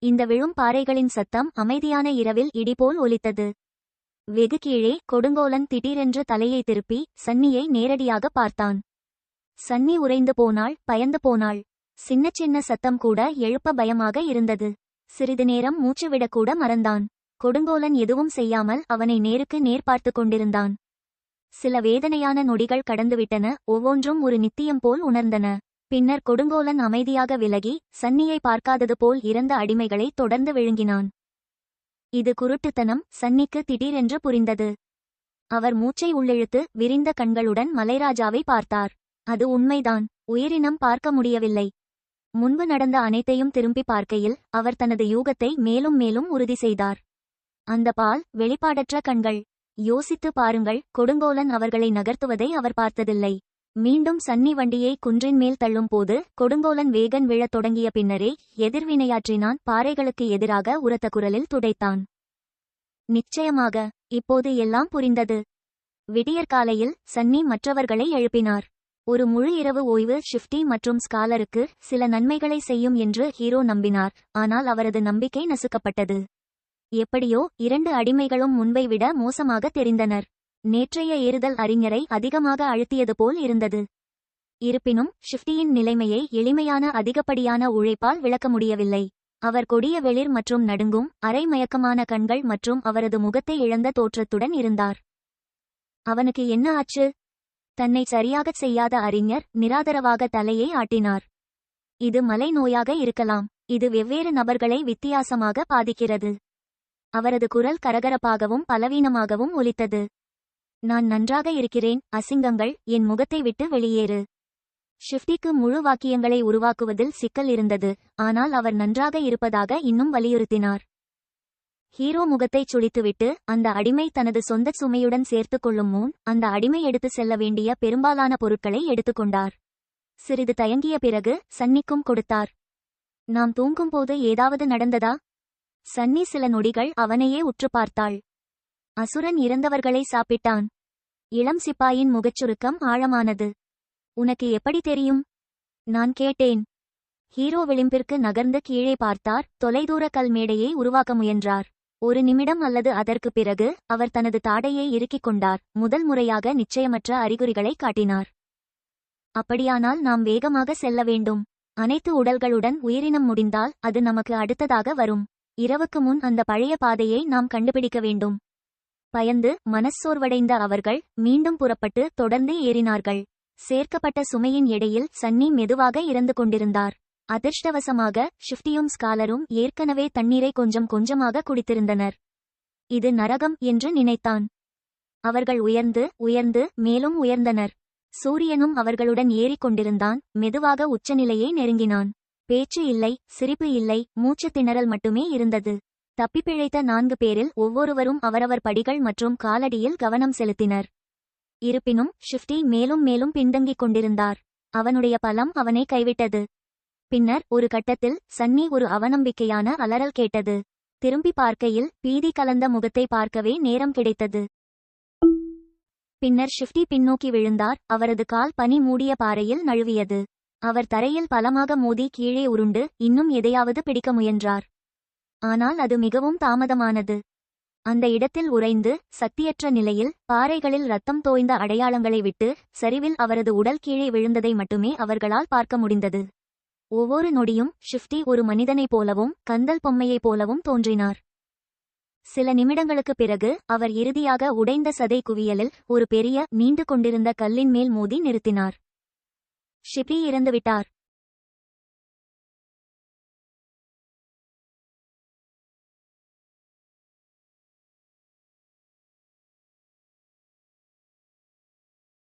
இந்த விழும் பாறைகளின் சத்தம் அமைதியான இரவில் இடிபோல் ஒலித்தது. வெகு கீழே கொடுங்கோலன் திடீரென்று தலையை திருப்பி சன்னியை நேரடியாக பார்த்தான். சன்னி உறைந்து போனாள், பயந்து போனாள். சின்ன சின்ன சத்தம் கூட எழுப்ப பயமாக இருந்தது. சிறிது நேரம் மூச்சு விடக்கூட மறந்தான். கொடுங்கோலன் எதுவும் செய்யாமல் அவனை நேருக்கு நேர் பார்த்து கொண்டிருந்தான். சில வேதனையான நொடிகள் கடந்துவிட்டன. ஒவ்வொன்றும் ஒரு நித்தியம் போல் உணர்ந்தன. பின்னர் கொடுங்கோலன் அமைதியாக விலகி சன்னியை பார்க்காதது போல் இறந்த அடிமைகளை தொடர்ந்து விழுங்கினான். இது குருட்டுத்தனம். சன்னிக்கு திடீரென்று புரிந்தது. அவர் மூச்சை உள்ளிழுத்து விரிந்த கண்களுடன் மலைராஜாவை பார்த்தார். அது உண்மைதான். உயிரினம் பார்க்க முடியவில்லை. முன்பு நடந்த அனைத்தையும் திரும்பி பார்க்கையில் அவர் தனது யூகத்தை மேலும் மேலும் உறுதி செய்தார். அந்த பால், வெளிப்பாடற்ற கண்கள். யோசித்து பாருங்கள். கொடுங்கோலன் அவர்களை நகர்த்துவதை அவர் பார்த்ததில்லை. மீண்டும் சன்னி வண்டியை குன்றின் மேல் தள்ளும் போது கொடுங்கோலன் வேகன் விழத் தொடங்கிய பின்னரே எதிர்வினையாற்றினான். பாறைகளுக்கு எதிராக உரத்த குரலில் துடைத்தான். நிச்சயமாக இப்போது எல்லாம் புரிந்தது. விடியற்காலையில் சன்னி மற்றவர்களை எழுப்பினார். ஒரு முழு இரவு ஓய்வு ஷிஃப்டி மற்றும் ஸ்காலருக்கு சில நன்மைகளை செய்யும் என்று ஹீரோ நம்பினார். ஆனால் அவரது நம்பிக்கை நசுக்கப்பட்டது. எப்படியோ 2 அடிமைகளும் முன்பை விட மோசமாக தெரிந்தனர். நேற்றைய ஏறுதல் அறிஞரை அதிகமாக அழுத்தியது போல் இருந்தது. இருப்பினும் ஷிஃப்டியின் நிலைமையை எளிமையான அதிகப்படியான உழைப்பால் விளக்க முடியவில்லை. அவர் கொடிய வெளிர் மற்றும் நடுங்கும் அரை மயக்கமான கண்கள் மற்றும் அவரது முகத்தை இழந்த தோற்றத்துடன் இருந்தார். அவனுக்கு என்ன ஆச்சு? தன்னை சரியாகச் செய்யாத அறிஞர் நிராதரவாக தலையை ஆட்டினார். இது மலை நோயாக இருக்கலாம். இது வெவ்வேறு நபர்களை வித்தியாசமாக பாதிக்கிறது. அவரது குரல் கரகரப்பாகவும் பலவீனமாகவும் ஒலித்தது. நான் நன்றாக இருக்கிறேன். அசிங்கங்கள், என் முகத்தை விட்டு வெளியேறு. ஷிஃப்டிக்கு முழு வாக்கியங்களை உருவாக்குவதில் சிக்கல் இருந்தது. ஆனால் அவர் நன்றாக இருப்பதாக இன்னும் வலியுறுத்தினார். ஹீரோ முகத்தைச் சுளித்துவிட்டு அந்த அடிமை தனது சொந்த சுமையுடன் சேர்த்துக் கொள்ளும் முன் அந்த அடிமை எடுத்து செல்ல வேண்டிய பெரும்பாலான பொருட்களை எடுத்துக்கொண்டார். சிறிது தயங்கிய பிறகு சன்னிக்கும் கொடுத்தார். நாம் தூங்கும்போது ஏதாவது நடந்ததா? சன்னி சில நொடிகள் அவனையே உற்று பார்த்தாள். அசுரன் இறந்தவர்களை சாப்பிட்டான். இளம் சிப்பாயின் முகச்சுருக்கம் ஆழமானது. உனக்கு எப்படி தெரியும்? நான் கேட்டேன். ஹீரோ விளிம்பிற்கு நகர்ந்து கீழே பார்த்தார். தொலைதூர கல் மேடையை உருவாக்க முயன்றார். ஒரு நிமிடம் அல்லது அதற்குப் பிறகு அவர் தனது தாடையை இறுக்கிக் கொண்டார். முதல் முறையாக நிச்சயமற்ற அறிகுறிகளை காட்டினார். அப்படியானால் நாம் வேகமாக செல்ல வேண்டும். அனைத்து உடல்களுடன் உயிரினம் முடிந்தால் அது நமக்கு அடுத்ததாக வரும். இரவுக்கு முன் அந்த பழைய பாதையை நாம் கண்டுபிடிக்க வேண்டும். பயந்து மனச்சோர்வடைந்த அவர்கள் மீண்டும் புறப்பட்டு தொடர்ந்து ஏறினார்கள். சேர்க்கப்பட்ட சுமையின் எடையில் சன்னி மெதுவாக இறந்து கொண்டிருந்தார். அதிர்ஷ்டவசமாக ஷிஃப்டியும் ஸ்காலரும் ஏற்கனவே தண்ணீரை கொஞ்சம் கொஞ்சமாக குடித்திருந்தனர். இது நரகம் என்று நினைத்தான். அவர்கள் உயர்ந்து உயர்ந்து மேலும் உயர்ந்தனர். சூரியனும் அவர்களுடன் ஏறிக்கொண்டிருந்தான். மெதுவாக உச்சநிலையை நெருங்கினான். பேச்சு இல்லை, சிரிப்பு இல்லை, மூச்சு திணறல் மட்டுமே இருந்தது. தப்பிப்பிழைத்த 4 பேரில் ஒவ்வொருவரும் அவரவர் படிகள் மற்றும் காலடியில் கவனம் செலுத்தினர். இருப்பினும் ஷிஃப்டி மேலும் மேலும் பின்தங்கிக் கொண்டிருந்தார். அவனுடைய பலம் அவனை கைவிட்டது. பின்னர் ஒரு கட்டத்தில் சன்னி ஒரு அவநம்பிக்கையான அலறல் கேட்டது. திரும்பி பார்க்கையில் பீதி கலந்த முகத்தை பார்க்கவே நேரம் கிடைத்தது. பின்னர் ஷிஃப்டி பின்னோக்கி விழுந்தார். அவரது கால் பனி மூடிய பாறையில் நழுவியது. அவர் தரையில் பலமாக மோதி கீழே உருண்டு இன்னும் எதையாவது பிடிக்க முயன்றார். ஆனால் அது மிகவும் தாமதமானது. அந்த இடத்தில் உறைந்து சக்தியற்ற நிலையில் பாறைகளில் ரத்தம் தோய்ந்த அடையாளங்களை விட்டு சரிவில் அவரது உடல் கீழே விழுந்ததை மட்டுமே அவர்களால் பார்க்க முடிந்தது. ஒவ்வொரு நொடியும் ஷிஃப்டி ஒரு மனிதனைப் போலவும் கந்தல் பொம்மையைப் போலவும் தோன்றினார். சில நிமிடங்களுக்குப் பிறகு அவர் இறுதியாக உடைந்த சதை குவியலில் ஒரு பெரிய நீண்டு கொண்டிருந்த கல்லின் மேல் மோதி நிறுத்தினார். ஷிஃப்டி இறந்துவிட்டார்.